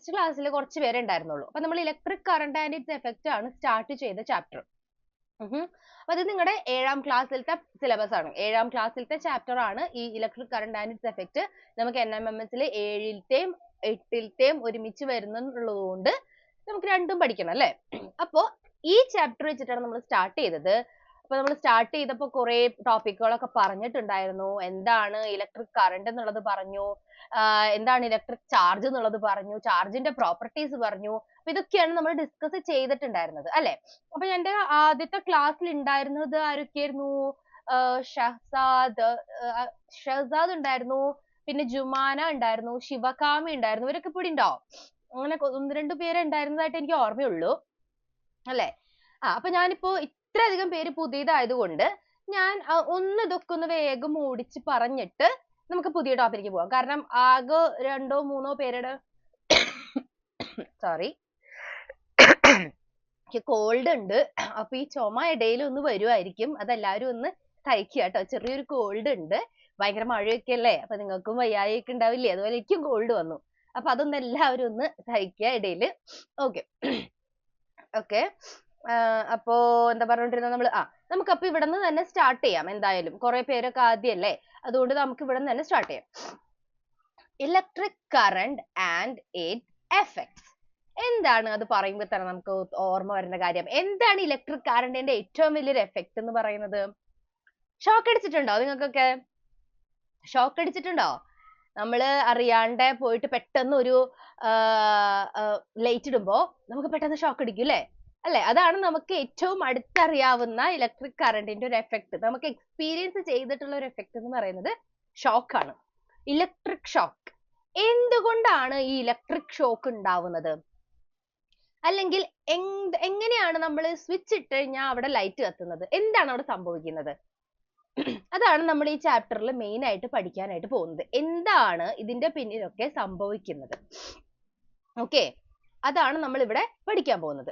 First ക്ലാസ്സിൽ കുറച്ച് പേരെ ഉണ്ടായിരുന്നുള്ളൂ. അപ്പൊ നമ്മൾ electric current and it's effect ആണ് സ്റ്റാർട്ട് ചെയ്ത ചാപ്റ്റർ. അപ്പൊ അത് നിങ്ങളുടെ 7ാം ക്ലാസ്സിലത്തെ സിലബസ് ആണ്. 7ാം ക്ലാസ്സിലത്തെ ചാപ്റ്റർ ആണ് ഈ electric current and it's effect. നമുക്ക് NMMS ൽ 7ത്തെയും 8ത്തെയും ഒരുമിച്ച് വരുന്നുള്ളത് കൊണ്ട് നമുക്ക് രണ്ടും പഠിക്കണം അല്ലേ? അപ്പോ ഈ ചാപ്റ്റർ വെച്ചിട്ടാണ് നമ്മൾ സ്റ്റാർട്ട് ചെയ്തത്. അപ്പൊ നമ്മൾ സ്റ്റാർട്ട് ചെയ്തപ്പോൾ കുറെ ടോപ്പിക്കുകളൊക്കെ പറഞ്ഞിട്ടുണ്ടായിരുന്നു. എന്താണ് ഇലക്ട്രിക് കറണ്ട് എന്നുള്ളത് പറഞ്ഞു, എന്താണ് ഇലക്ട്രിക് ചാർജ് എന്നുള്ളത് പറഞ്ഞു, ചാർജിന്റെ പ്രോപ്പർട്ടീസ് പറഞ്ഞു. അപ്പൊ ഇതൊക്കെയാണ് നമ്മൾ ഡിസ്കസ് ചെയ്തിട്ടുണ്ടായിരുന്നത് അല്ലെ? അപ്പൊ എന്റെ ആദ്യത്തെ ക്ലാസ്സിൽ ഉണ്ടായിരുന്നത് ആരൊക്കെയായിരുന്നു? ഷഹസാദ് ഉണ്ടായിരുന്നു, പിന്നെ ജുമാന ഉണ്ടായിരുന്നു, ശിവകാമി ഉണ്ടായിരുന്നു. ഇവരൊക്കെ ഇവിടെ ഉണ്ടോ? അങ്ങനെ 1-2 പേരെ ഉണ്ടായിരുന്നതായിട്ട് എനിക്ക് ഓർമ്മയുള്ളൂ അല്ലെ? അപ്പൊ ഞാനിപ്പോ ഇത്രയധികം പേര് പുതിയതായതുകൊണ്ട് ഞാൻ ഇതൊക്കെ ഒന്ന് വേഗം ഓടിച്ച് പറഞ്ഞിട്ട് നമുക്ക് പുതിയ ടോപ്പിലേക്ക് പോകാം. കാരണം ആകെ 2-3 പേരുടെ സോറി കോൾഡ് ഉണ്ട്. അപ്പൊ ഈ ചുമ ഇടയിൽ ഒന്ന് വരുമായിരിക്കും. അതെല്ലാവരും ഒന്ന് സഹിക്കുക കേട്ടോ. ചെറിയൊരു കോൾഡ് ഉണ്ട്. ഭയങ്കര മഴയൊക്കെ അല്ലേ? അപ്പൊ നിങ്ങൾക്കും വയ്യായ്ക ഉണ്ടാവില്ലേ? അതുപോലെ എനിക്കും കോൾഡ് വന്നു. അപ്പൊ അതൊന്ന് എല്ലാവരും ഒന്ന് സഹിക്കുക ഇടയിൽ. ഓക്കെ. അപ്പോ എന്താ പറഞ്ഞോണ്ടിരുന്നത് നമ്മള്? നമുക്ക് അപ്പൊ ഇവിടെ നിന്ന് തന്നെ സ്റ്റാർട്ട് ചെയ്യാം. എന്തായാലും കുറെ പേരൊക്കെ ആദ്യമല്ലേ, അതുകൊണ്ട് നമുക്ക് ഇവിടെ നിന്ന് തന്നെ സ്റ്റാർട്ട് ചെയ്യാം. Electric current and it's effects. എന്താണ് അത് പറയുമ്പോൾ തന്നെ നമുക്ക് ഓർമ്മ വരുന്ന കാര്യം? എന്താണ് ഇലക്ട്രിക് കറണ്ടിന്റെ ഏറ്റവും വലിയൊരു എഫക്ട് എന്ന് പറയുന്നത്? ഷോക്ക് അടിച്ചിട്ടുണ്ടോ നിങ്ങൾക്കൊക്കെ? ഷോക്ക് അടിച്ചിട്ടുണ്ടോ? നമ്മള് അറിയാണ്ട് പോയിട്ട് പെട്ടെന്ന് ഒരു ലൈറ്റ് ഇടുമ്പോ നമുക്ക് പെട്ടെന്ന് ഷോക്ക് അടിക്കും അല്ലേ? അതാണ് നമുക്ക് ഏറ്റവും അടുത്തറിയാവുന്ന ഇലക്ട്രിക് കറണ്ടിന്റെ ഒരു എഫക്ട്. നമുക്ക് എക്സ്പീരിയൻസ് ചെയ്തിട്ടുള്ള ഒരു എഫക്ട് എന്ന് പറയുന്നത് ഷോക്ക് ആണ്. Electric shock. എന്തുകൊണ്ടാണ് ഈ ഇലക്ട്രിക് ഷോക്ക് ഉണ്ടാവുന്നത്? അല്ലെങ്കിൽ എങ്ങനെയാണ് നമ്മൾ സ്വിച്ച് ഇട്ട് കഴിഞ്ഞാൽ അവിടെ ലൈറ്റ് കത്തുന്നത്? എന്താണ് അവിടെ സംഭവിക്കുന്നത്? അതാണ് നമ്മൾ ഈ ചാപ്റ്ററിൽ മെയിൻ ആയിട്ട് പഠിക്കാനായിട്ട് പോകുന്നത്. എന്താണ് ഇതിന്റെ പിന്നിലൊക്കെ സംഭവിക്കുന്നത്? ഓക്കെ, അതാണ് നമ്മൾ ഇവിടെ പഠിക്കാൻ പോകുന്നത്.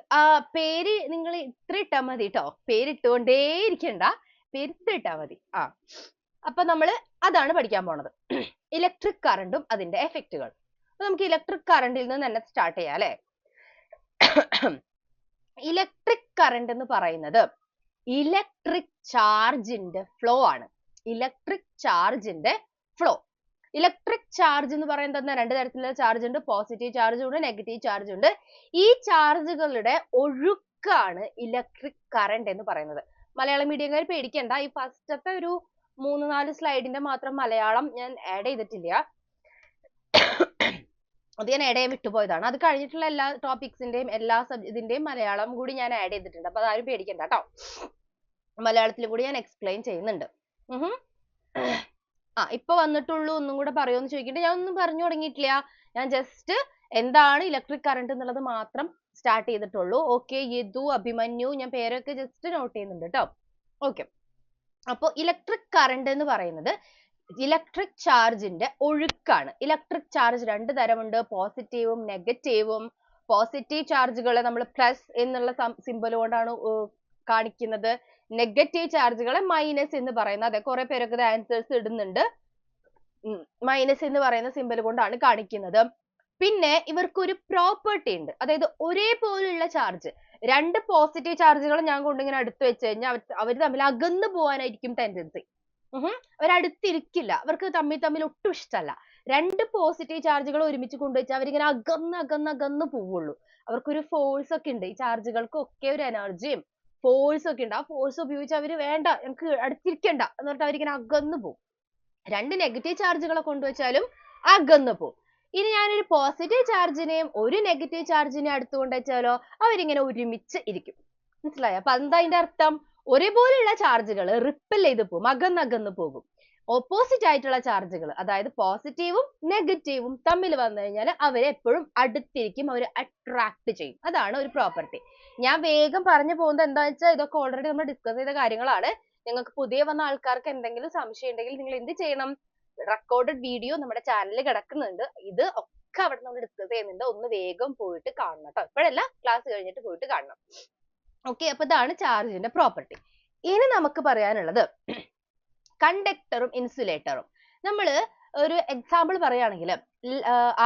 പേര് നിങ്ങൾ ഇത്ര ഇട്ടാൽ മതി കേട്ടോ. പേരിട്ടുകൊണ്ടേ ഇരിക്കണ്ട, പേര് ഇത്ര ഇട്ടാൽ മതി. അപ്പൊ നമ്മൾ അതാണ് പഠിക്കാൻ പോണത്. ഇലക്ട്രിക് കറണ്ടും അതിന്റെ എഫക്റ്റുകൾ. അപ്പൊ നമുക്ക് ഇലക്ട്രിക് കറണ്ടിൽ നിന്ന് തന്നെ സ്റ്റാർട്ട് ചെയ്യാം അല്ലെ? ഇലക്ട്രിക് കറണ്ട് എന്ന് പറയുന്നത് ഇലക്ട്രിക് ചാർജിന്റെ ഫ്ലോ ആണ്. ഇലക്ട്രിക് ചാർജിന്റെ ഫ്ലോ. ഇലക്ട്രിക് ചാർജ് എന്ന് പറയുന്നത് രണ്ട് തരത്തിലുള്ള ചാർജ് ഉണ്ട്. പോസിറ്റീവ് ചാർജ് ഉണ്ട്, നെഗറ്റീവ് ചാർജ് ഉണ്ട്. ഈ ചാർജുകളുടെ ഒഴുക്കാണ് ഇലക്ട്രിക് കറണ്ട് എന്ന് പറയുന്നത്. മലയാളം മീഡിയംകാർ പേടിക്കണ്ട, ഈ ഫസ്റ്റത്തെ ഒരു 3-4 സ്ലൈഡിന്റെ മാത്രം മലയാളം ഞാൻ ആഡ് ചെയ്തിട്ടില്ല. അത് ഞാൻ ആഡ് ചെയ്യാൻ വിട്ടുപോയതാണ്. അത് കഴിഞ്ഞിട്ടുള്ള എല്ലാ ടോപ്പിക്സിന്റെയും എല്ലാ ഇതിന്റെയും മലയാളം കൂടി ഞാൻ ആഡ് ചെയ്തിട്ടുണ്ട്. അപ്പൊ അതാരും പേടിക്കണ്ട കേട്ടോ. മലയാളത്തിൽ കൂടി ഞാൻ എക്സ്പ്ലെയിൻ ചെയ്യുന്നുണ്ട്. ഇപ്പൊ വന്നിട്ടുള്ളൂ, ഒന്നും കൂടെ പറയുമോ എന്ന് ചോദിക്കട്ടെ. ഞാൻ ഒന്നും പറഞ്ഞു തുടങ്ങിയിട്ടില്ല. ഞാൻ ജസ്റ്റ് എന്താണ് ഇലക്ട്രിക് കറണ്ട് എന്നുള്ളത് മാത്രം സ്റ്റാർട്ട് ചെയ്തിട്ടുള്ളൂ. ഓക്കെ, യദു, അഭിമന്യു, ഞാൻ പേരൊക്കെ ജസ്റ്റ് നോട്ട് ചെയ്യുന്നുണ്ട് കേട്ടോ. ഓക്കെ, അപ്പൊ ഇലക്ട്രിക് കറണ്ട് എന്ന് പറയുന്നത് ഇലക്ട്രിക് ചാർജിന്റെ ഒഴുക്കാണ്. ഇലക്ട്രിക് ചാർജ് 2 തരമുണ്ട്, പോസിറ്റീവും നെഗറ്റീവും. പോസിറ്റീവ് ചാർജുകളെ നമ്മൾ പ്ലസ് എന്നുള്ള സിമ്പൽ കൊണ്ടാണ് കാണിക്കുന്നത്. നെഗറ്റീവ് ചാർജുകളെ മൈനസ് എന്ന് പറയുന്നത്. അതെ, കുറെ പേരൊക്കെ ആൻസേഴ്സ് ഇടുന്നുണ്ട്. മൈനസ് എന്ന് പറയുന്ന സിമ്പൽ കൊണ്ടാണ് കാണിക്കുന്നത്. പിന്നെ ഇവർക്കൊരു പ്രോപ്പർട്ടി ഉണ്ട്. അതായത് ഒരേപോലുള്ള ചാർജ്, 2 പോസിറ്റീവ് ചാർജുകൾ ഞാൻ കൊണ്ടിങ്ങനെ അടുത്ത് വെച്ച് കഴിഞ്ഞാൽ അവർ തമ്മിൽ അകന്നു പോകാനായിരിക്കും ടെൻഡൻസി. അവരടുത്തിരിക്കില്ല, അവർക്ക് തമ്മിൽ ഒട്ടും ഇഷ്ടമല്ല. 2 പോസിറ്റീവ് ചാർജുകൾ ഒരുമിച്ച് കൊണ്ടുവച്ചാൽ അവരിങ്ങനെ അകന്ന് പോവുള്ളൂ. അവർക്കൊരു ഫോഴ്സ് ഒക്കെ ഉണ്ട്. ഈ ചാർജുകൾക്കൊക്കെ ഒരു എനർജിയും ഫോഴ്സ് ഒക്കെ ഉണ്ട്. ആ ഫോഴ്സ് ഉപയോഗിച്ച് അവര് വേണ്ട, എനിക്ക് അടുത്തിരിക്കണ്ട എന്ന് പറഞ്ഞിട്ട് അവരിങ്ങനെ അകന്നു പോകും. 2 നെഗറ്റീവ് ചാർജുകളെ കൊണ്ടുവച്ചാലും അകന്നു പോകും. ഇനി ഞാനൊരു പോസിറ്റീവ് ചാർജിനെയും ഒരു നെഗറ്റീവ് ചാർജിനെയും അടുത്ത് കൊണ്ടുവച്ചാലോ അവരിങ്ങനെ ഒരുമിച്ച് ഇരിക്കും. മനസ്സിലായോ? അപ്പൊ എന്താ അതിന്റെ അർത്ഥം? ഒരേപോലെയുള്ള ചാർജുകൾ റിപ്പൽ ചെയ്ത് പോകും, അകന്നു പോകും. ഓപ്പോസിറ്റ് ആയിട്ടുള്ള ചാർജുകൾ, അതായത് പോസിറ്റീവും നെഗറ്റീവും തമ്മിൽ വന്നു കഴിഞ്ഞാൽ അവരെ എപ്പോഴും അടുത്തിരിക്കും, അവർ അട്രാക്ട് ചെയ്യും. അതാണ് ഒരു പ്രോപ്പർട്ടി. ഞാൻ വേഗം പറഞ്ഞു പോകുന്നത് എന്താണെന്ന് വെച്ചാൽ ഇതൊക്കെ ഓൾറെഡി നമ്മൾ ഡിസ്കസ് ചെയ്ത കാര്യങ്ങളാണ്. നിങ്ങൾക്ക് പുതിയ വന്ന ആൾക്കാർക്ക് എന്തെങ്കിലും സംശയം ഉണ്ടെങ്കിൽ നിങ്ങൾ എന്ത് ചെയ്യണം? റെക്കോർഡഡ് വീഡിയോ നമ്മുടെ ചാനലിൽ കിടക്കുന്നുണ്ട്. ഇത് ഒക്കെ അവിടെ നമ്മൾ ഡിസ്കസ് ചെയ്യുന്നുണ്ട്. ഒന്ന് വേഗം പോയിട്ട് കാണണം കേട്ടോ. ഇപ്പോഴല്ല, ക്ലാസ് കഴിഞ്ഞിട്ട് പോയിട്ട് കാണണം. ഓക്കെ, അപ്പൊ ഇതാണ് ചാർജിന്റെ പ്രോപ്പർട്ടി. ഇനി നമുക്ക് പറയാനുള്ളത് കണ്ടക്ടറും ഇൻസുലേറ്ററും. നമ്മൾ ഒരു എക്സാമ്പിൾ പറയുകയാണെങ്കിൽ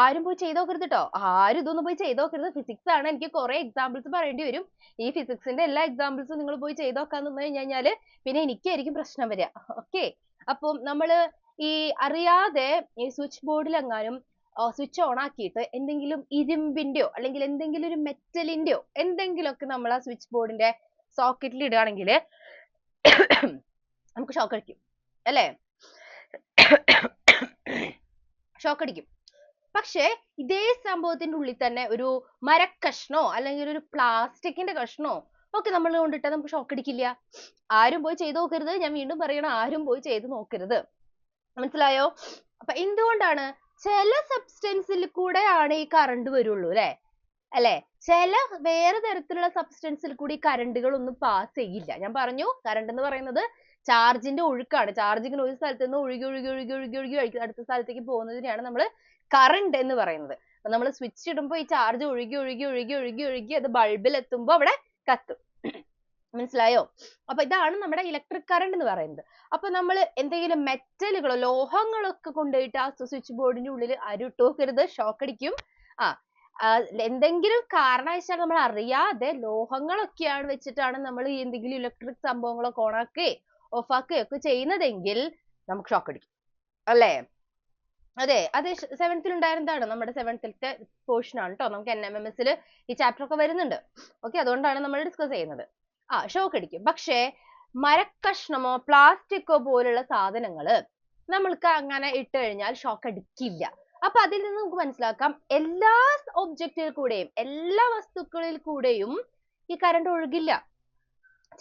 ആരും പോയി ചെയ്ത് നോക്കരുത് ട്ടോ. ആരും ഇതൊന്നും പോയി ചെയ്ത് നോക്കരുത്. ഫിസിക്സ് ആണ്. എനിക്ക് കുറെ എക്സാമ്പിൾസ് പറയേണ്ടി വരും. ഈ ഫിസിക്സിന്റെ എല്ലാ എക്സാമ്പിൾസും നിങ്ങൾ പോയി ചെയ്ത് നോക്കാൻ നിന്ന് കഴിഞ്ഞാൽ പിന്നെ എനിക്കായിരിക്കും പ്രശ്നം വരിക. ഓക്കെ. അപ്പം നമ്മള് ഈ അറിയാതെ ഈ സ്വിച്ച് ബോർഡിൽ എങ്ങാനും സ്വിച്ച് ഓൺ ആക്കിയിട്ട് എന്തെങ്കിലും ഇരുമ്പിന്റെയോ അല്ലെങ്കിൽ എന്തെങ്കിലും ഒരു മെറ്റലിന്റെയോ എന്തെങ്കിലുമൊക്കെ നമ്മൾ ആ സ്വിച്ച് ബോർഡിന്റെ സോക്കറ്റിൽ ഇടുകയാണെങ്കിൽ നമുക്ക് ഷോക്ക് അടിക്കും അല്ലേ? ഷോക്ക് അടിക്കും. പക്ഷേ ഇതേ സംഭവത്തിന്റെ ഉള്ളിൽ തന്നെ ഒരു മരക്കഷ്ണോ അല്ലെങ്കിൽ ഒരു പ്ലാസ്റ്റിക്കിന്റെ കഷ്ണോ ഒക്കെ നമ്മൾ കൊണ്ടിട്ടാൽ നമുക്ക് ഷോക്ക് അടിക്കില്ല. ആരും പോയി ചെയ്ത് നോക്കരുത്. ഞാൻ വീണ്ടും പറയണം, ആരും പോയി ചെയ്ത് നോക്കരുത്. മനസ്സിലായോ? അപ്പൊ എന്തുകൊണ്ടാണ്? ചില സബ്സ്റ്റൻസിൽ കൂടെയാണ് ഈ കറണ്ട് വരുള്ളൂ അല്ലേ? ചില വേറെ തരത്തിലുള്ള സബ്സ്റ്റൻസിൽ കൂടി കറണ്ടുകൾ ഒന്നും പാസ് ചെയ്യില്ല. ഞാൻ പറഞ്ഞു കറണ്ട് എന്ന് പറയുന്നത് ചാർജിന്റെ ഒഴുക്കാണ്. ചാർജ് ഇങ്ങനെ ഒരു സ്ഥലത്ത് നിന്ന് ഒഴുകി ഒഴുകി ഒഴുകി ഒഴുകി ഒഴുകി അടുത്ത സ്ഥലത്തേക്ക് പോകുന്നതിനെയാണ് നമ്മൾ കറണ്ട് എന്ന് പറയുന്നത്. അപ്പൊ നമ്മൾ സ്വിച്ച് ഇടുമ്പോൾ ഈ ചാർജ് ഒഴുകി ഒഴുകി ഒഴുകി ഒഴുകി ഒഴുകി അത് ബൾബിൽ എത്തുമ്പോൾ അവിടെ കത്തും. മനസ്സിലായോ? അപ്പൊ ഇതാണ് നമ്മുടെ ഇലക്ട്രിക് കറണ്ട് എന്ന് പറയുന്നത്. അപ്പൊ നമ്മൾ എന്തെങ്കിലും മെറ്റലുകളോ ലോഹങ്ങളൊക്കെ കൊണ്ടുപോയിട്ട് ആ സ്വിച്ച് ബോർഡിന്റെ ഉള്ളിൽ ആരും ഇട്ട് നോക്കരുത്. ഷോക്ക് അടിക്കും. എന്തെങ്കിലും കാരണവശാൽ നമ്മൾ അറിയാതെ ലോഹങ്ങളൊക്കെയാണ് വെച്ചിട്ടാണ് നമ്മൾ ഈ എന്തെങ്കിലും ഇലക്ട്രിക് സംഭവങ്ങളൊക്കെ ഓണാക്കുകയോ ഓഫാക്കുകയോ ചെയ്യുന്നതെങ്കിൽ നമുക്ക് ഷോക്ക് അടിക്കും അല്ലേ? അതെ, അത് 7th ഉണ്ടായിരുന്നതാണ്. നമ്മുടെ 7th പോർഷൻ ആണ് ട്ടോ. നമുക്ക് NMMS ൽ ഈ ചാപ്റ്റർ ഒക്കെ വരുന്നുണ്ട്. ഓക്കെ, അതുകൊണ്ടാണ് നമ്മൾ ഡിസ്കസ് ചെയ്യുന്നത്. ഷോക്ക് അടിക്കും. പക്ഷേ മരക്കഷ്ണമോ പ്ലാസ്റ്റിക്കോ പോലുള്ള സാധനങ്ങള് നമ്മൾക്ക് അങ്ങനെ ഇട്ട് കഴിഞ്ഞാൽ ഷോക്ക് അടിക്കില്ല. അപ്പൊ അതിൽ നിന്ന് നമുക്ക് മനസ്സിലാക്കാം എല്ലാ ഒബ്ജക്റ്റിൽ കൂടെയും എല്ലാ വസ്തുക്കളിൽ കൂടെയും ഈ കറണ്ട് ഒഴുകില്ല.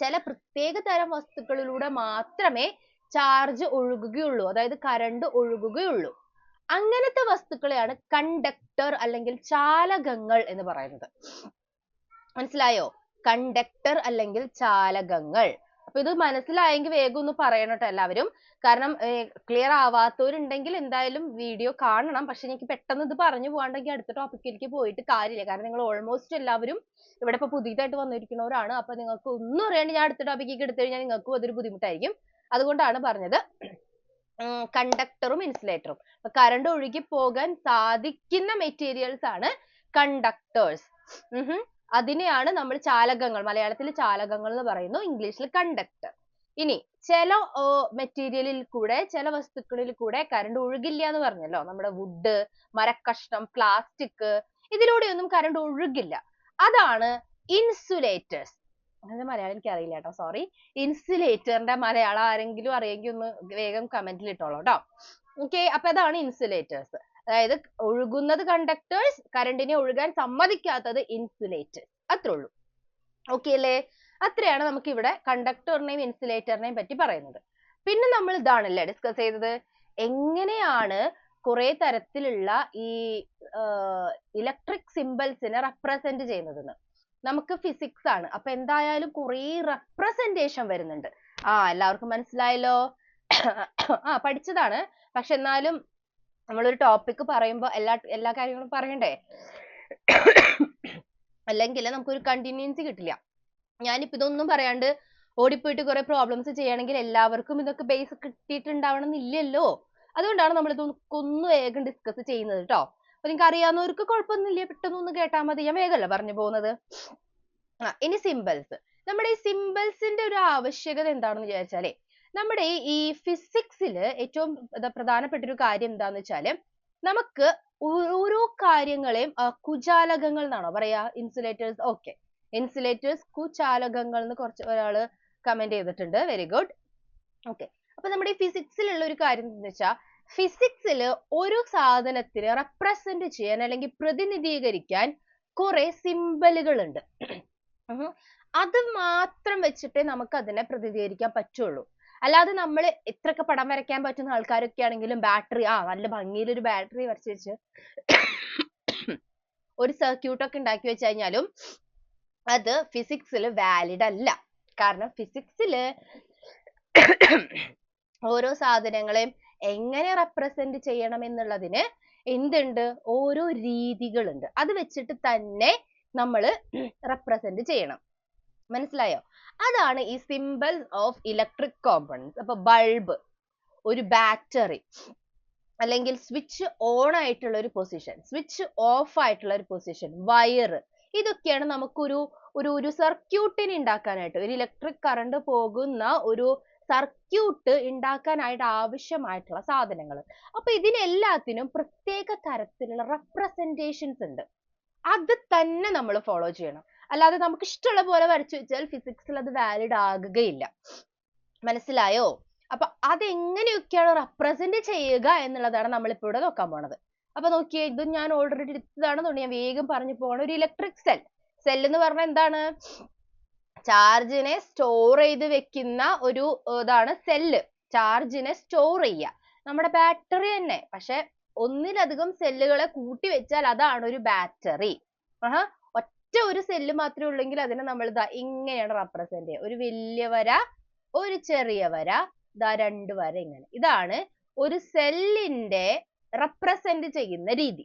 ചില പ്രത്യേക തരം വസ്തുക്കളിലൂടെ മാത്രമേ ചാർജ് ഒഴുകുകയുള്ളൂ, അതായത് കറണ്ട് ഒഴുകുകയുള്ളൂ. അങ്ങനത്തെ വസ്തുക്കളെയാണ് കണ്ടക്ടർ അല്ലെങ്കിൽ ചാലകങ്ങൾ എന്ന് പറയുന്നത്. മനസ്സിലായോ? കണ്ടക്ടർ അല്ലെങ്കിൽ ചാലകങ്ങൾ. അപ്പൊ ഇത് മനസ്സിലായെങ്കിൽ വേഗം ഒന്ന് പറയണം ട്ടോ എല്ലാവരും. കാരണം ക്ലിയർ ആവാത്തവരുണ്ടെങ്കിൽ എന്തായാലും വീഡിയോ കാണണം. പക്ഷെ എനിക്ക് പെട്ടെന്ന് ഇത് പറഞ്ഞു പോകാണ്ടെങ്കിൽ അടുത്ത ടോപ്പിക്കിലേക്ക് പോയിട്ട് കാര്യമില്ല. കാരണം നിങ്ങൾ ഓൾമോസ്റ്റ് എല്ലാവരും ഇവിടെ ഇപ്പൊ പുതിയതായിട്ട് വന്നിരിക്കുന്നവരാണ്. അപ്പൊ നിങ്ങൾക്ക് ഒന്നും അറിയാണ്ട് ഞാൻ അടുത്ത ടോപ്പിക്കിലേക്ക് എടുത്തു കഴിഞ്ഞാൽ നിങ്ങൾക്കും അതൊരു ബുദ്ധിമുട്ടായിരിക്കും. അതുകൊണ്ടാണ് പറഞ്ഞത് കണ്ടക്ടറും ഇൻസുലേറ്ററും. അപ്പൊ കറണ്ട് ഒഴുകി പോകാൻ സാധിക്കുന്ന മെറ്റീരിയൽസ് ആണ് കണ്ടക്ടേഴ്സ്. അതിനെയാണ് നമ്മൾ ചാലകങ്ങൾ, മലയാളത്തിൽ ചാലകങ്ങൾ എന്ന് പറയുന്നു, ഇംഗ്ലീഷിൽ കണ്ടക്ടർ. ഇനി ചില മെറ്റീരിയലിൽ കൂടെ, ചില വസ്തുക്കളിൽ കൂടെ കറണ്ട് ഒഴുകില്ല എന്ന് പറഞ്ഞല്ലോ. നമ്മുടെ വുഡ്, മരക്കഷ്ണം, പ്ലാസ്റ്റിക്, ഇതിലൂടെയൊന്നും കറണ്ട് ഒഴുകില്ല. അതാണ് ഇൻസുലേറ്റേഴ്സ്. അതിന്റെ മലയാളം എനിക്ക് അറിയില്ല കേട്ടോ, സോറി. ഇൻസുലേറ്ററിന്റെ മലയാളം ആരെങ്കിലും അറിയെങ്കിൽ ഒന്ന് വേഗം കമന്റിൽ ഇട്ടോളൂ ട്ടോ. ഓക്കെ, അപ്പൊ അതാണ് ഇൻസുലേറ്റേഴ്സ്. അതായത് ഒഴുകുന്നത് കണ്ടക്ടേഴ്സ്, കറണ്ടിനെ ഒഴുകാൻ സമ്മതിക്കാത്തത് ഇൻസുലേറ്റേഴ്സ്. അത്രേ ഉള്ളൂ. ഓക്കെ അല്ലേ? അത്രയാണ് നമുക്ക് ഇവിടെ കണ്ടക്ടറിനെയും ഇൻസുലേറ്ററിനെയും പറ്റി പറയുന്നത്. പിന്നെ നമ്മൾ ഇതാണല്ലേ ഡിസ്കസ് ചെയ്തത്, എങ്ങനെയാണ് കുറെ തരത്തിലുള്ള ഈ ഇലക്ട്രിക് സിംബൽസിനെ റെപ്രസെന്റ് ചെയ്യുന്നതെന്ന്. നമുക്ക് ഫിസിക്സ് ആണ്, അപ്പൊ എന്തായാലും കുറെ റെപ്രസെന്റേഷൻ വരുന്നുണ്ട്. എല്ലാവർക്കും മനസ്സിലായല്ലോ? പഠിച്ചതാണ്. പക്ഷെ എന്നാലും നമ്മളൊരു ടോപ്പിക് പറയുമ്പോൾ എല്ലാ കാര്യങ്ങളും പറയണ്ടേ? അല്ലെങ്കിൽ നമുക്കൊരു കണ്ടിന്യൂൻസി കിട്ടില്ല. ഞാനിപ്പോ ഇതൊന്നും പറയാണ്ട് ഓടിപ്പോയിട്ട് കുറെ പ്രോബ്ലംസ് ചെയ്യണമെങ്കിൽ എല്ലാവർക്കും ഇതൊക്കെ ബേസ് കിട്ടിയിട്ടുണ്ടാവണം എന്നില്ലല്ലോ. അതുകൊണ്ടാണ് നമ്മൾ ഇതൊന്ന് വേഗം ഡിസ്കസ് ചെയ്യുന്നത് ട്ടോ. അപ്പൊ നിങ്ങൾക്ക് അറിയാവുന്നവർക്ക് കുഴപ്പമൊന്നുമില്ല, പെട്ടെന്ന് ഒന്ന് കേട്ടാൽ മതി. ഞാൻ വേഗമല്ല പറഞ്ഞു പോകുന്നത്. ഇനി സിംബൽസ്. നമ്മുടെ ഈ സിംബൽസിന്റെ ഒരു ആവശ്യകത എന്താണെന്ന് വിചാരിച്ചാലേ, നമ്മുടെ ഈ ഫിസിക്സിൽ ഏറ്റവും പ്രധാനപ്പെട്ട ഒരു കാര്യം എന്താന്ന് വെച്ചാല്, നമുക്ക് ഓരോ കാര്യങ്ങളെയും കുചാലകങ്ങൾ എന്നാണോ പറയാ? ഇൻസുലേറ്റേഴ്സ്. ഓക്കെ, ഇൻസുലേറ്റേഴ്സ് കുചാലകങ്ങൾ എന്ന് ഒരാള് കമന്റ് ചെയ്തിട്ടുണ്ട്. Very good. ഓക്കെ, അപ്പൊ നമ്മുടെ ഈ ഫിസിക്സിലുള്ള ഒരു കാര്യം എന്ന് വെച്ചാൽ, ഫിസിക്സിൽ ഒരു സാധനത്തിനെ റെപ്രസെന്റ് ചെയ്യാൻ അല്ലെങ്കിൽ പ്രതിനിധീകരിക്കാൻ കുറെ സിംബലുകൾ ഉണ്ട്. അത് മാത്രം വെച്ചിട്ടേ നമുക്ക് അതിനെ പ്രതിനിധീകരിക്കാൻ പറ്റുള്ളൂ. അല്ലാതെ നമ്മൾ എത്രയൊക്കെ പടം വരയ്ക്കാൻ പറ്റുന്ന ആൾക്കാരൊക്കെ ആണെങ്കിലും ബാറ്ററി നല്ല ഭംഗിയിൽ ഒരു ബാറ്ററി വരച്ച് വെച്ച് ഒരു സർക്യൂട്ട് ഒക്കെ ഉണ്ടാക്കി വെച്ച് കഴിഞ്ഞാലും അത് ഫിസിക്സിൽ വാലിഡ് അല്ല. കാരണം ഫിസിക്സിൽ ഓരോ സാധനങ്ങളെയും എങ്ങനെ റെപ്രസെന്റ് ചെയ്യണം എന്നുള്ളതിന് എന്തുണ്ട്? ഓരോ രീതികളുണ്ട്. അത് വെച്ചിട്ട് തന്നെ നമ്മൾ റെപ്രസെന്റ് ചെയ്യണം. മനസ്സിലായോ? അതാണ് ഈ സിംബൽ ഓഫ് ഇലക്ട്രിക് കോമ്പണൻസ്. അപ്പൊ ബൾബ്, ഒരു ബാറ്ററി, അല്ലെങ്കിൽ സ്വിച്ച് ഓൺ ആയിട്ടുള്ള ഒരു പൊസിഷൻ, സ്വിച്ച് ഓഫ് ആയിട്ടുള്ള ഒരു പൊസിഷൻ, വയർ, ഇതൊക്കെയാണ് നമുക്കൊരു ഒരു ഒരു സർക്യൂട്ടിന് ഉണ്ടാക്കാനായിട്ട്, ഒരു ഇലക്ട്രിക് കറണ്ട് പോകുന്ന ഒരു സർക്യൂട്ട് ഉണ്ടാക്കാനായിട്ട് ആവശ്യമായിട്ടുള്ള സാധനങ്ങൾ. അപ്പൊ ഇതിനെല്ലാത്തിനും പ്രത്യേക തരത്തിലുള്ള റെപ്രസെന്റേഷൻസ് ഉണ്ട്. അത് തന്നെ നമ്മൾ ഫോളോ ചെയ്യണം. അല്ലാതെ നമുക്ക് ഇഷ്ടമുള്ള പോലെ വരച്ചു വെച്ചാൽ ഫിസിക്സിൽ അത് വാലിഡ് ആകുകയില്ല. മനസ്സിലായോ? അപ്പൊ അതെങ്ങനെയൊക്കെയാണ് റെപ്രസെന്റ് ചെയ്യുക എന്നുള്ളതാണ് നമ്മൾ ഇപ്പോൾ ഇവിടെ നോക്കാൻ പോണത്. അപ്പൊ നോക്കിയേ, ഇത് ഞാൻ ഓൾറെഡി എടുത്തതാണെന്നുണ്ട്, ഞാൻ വേഗം പറഞ്ഞു പോകണം. ഒരു ഇലക്ട്രിക് സെൽ, സെൽ എന്ന് പറഞ്ഞാൽ എന്താണ്? ചാർജിനെ സ്റ്റോർ ചെയ്ത് വെക്കുന്ന ഒരു ഇതാണ് സെല്ല്. ചാർജിനെ സ്റ്റോർ ചെയ്യുക. നമ്മുടെ ബാറ്ററി തന്നെ, പക്ഷെ ഒന്നിലധികം സെല്ലുകളെ കൂട്ടി വെച്ചാൽ അതാണ് ഒരു ബാറ്ററി. ഒറ്റ ഒരു സെല്ല് മാത്രമേ ഉള്ളെങ്കിൽ അതിനെ നമ്മൾ ഇങ്ങനെയാണ് റെപ്രസെന്റ് ചെയ്യുക. ഒരു വലിയ വര, ഒരു ചെറിയ വര, രണ്ട് വര, ഇങ്ങനെ. ഇതാണ് ഒരു സെല്ലിന്റെ റെപ്രസെന്റ് ചെയ്യുന്ന രീതി.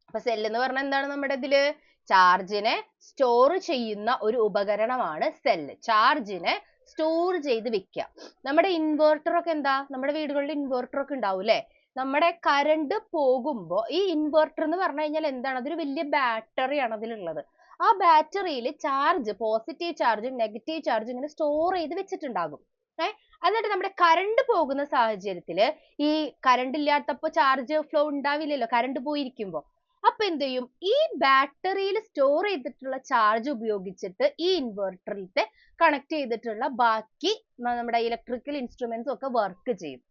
അപ്പൊ സെൽ എന്ന് പറഞ്ഞാൽ എന്താണ്? നമ്മുടെ ഇതില് ചാർജിനെ സ്റ്റോർ ചെയ്യുന്ന ഒരു ഉപകരണമാണ് സെല്ല്. ചാർജിനെ സ്റ്റോർ ചെയ്ത് വെക്കുക. നമ്മുടെ ഇൻവെർട്ടർ ഒക്കെ എന്താ? നമ്മുടെ വീടുകളിൽ ഇൻവെർട്ടർ ഒക്കെ ഉണ്ടാവും അല്ലെ? നമ്മുടെ കറണ്ട് പോകുമ്പോ ഈ ഇൻവെർട്ടർ എന്ന് പറഞ്ഞു കഴിഞ്ഞാൽ എന്താണ്? അതൊരു വലിയ ബാറ്ററിയാണ് അതിലുള്ളത്. ആ ബാറ്ററിയിൽ ചാർജ്, പോസിറ്റീവ് ചാർജും നെഗറ്റീവ് ചാർജും ഇങ്ങനെ സ്റ്റോർ ചെയ്ത് വെച്ചിട്ടുണ്ടാകും. എന്നിട്ട് നമ്മുടെ കറണ്ട് പോകുന്ന സാഹചര്യത്തില്, ഈ കറണ്ട് ഇല്ലാത്തപ്പോ ചാർജ് ഫ്ലോ ഉണ്ടാവില്ലല്ലോ കറണ്ട് പോയിരിക്കുമ്പോ. അപ്പൊ എന്ത് ചെയ്യും? ഈ ബാറ്ററിയിൽ സ്റ്റോർ ചെയ്തിട്ടുള്ള ചാർജ് ഉപയോഗിച്ചിട്ട് ഈ ഇൻവെർട്ടറിലത്തെ കണക്ട് ചെയ്തിട്ടുള്ള ബാക്കി നമ്മുടെ ഇലക്ട്രിക്കൽ ഇൻസ്ട്രുമെന്റ്സ് ഒക്കെ വർക്ക് ചെയ്യും.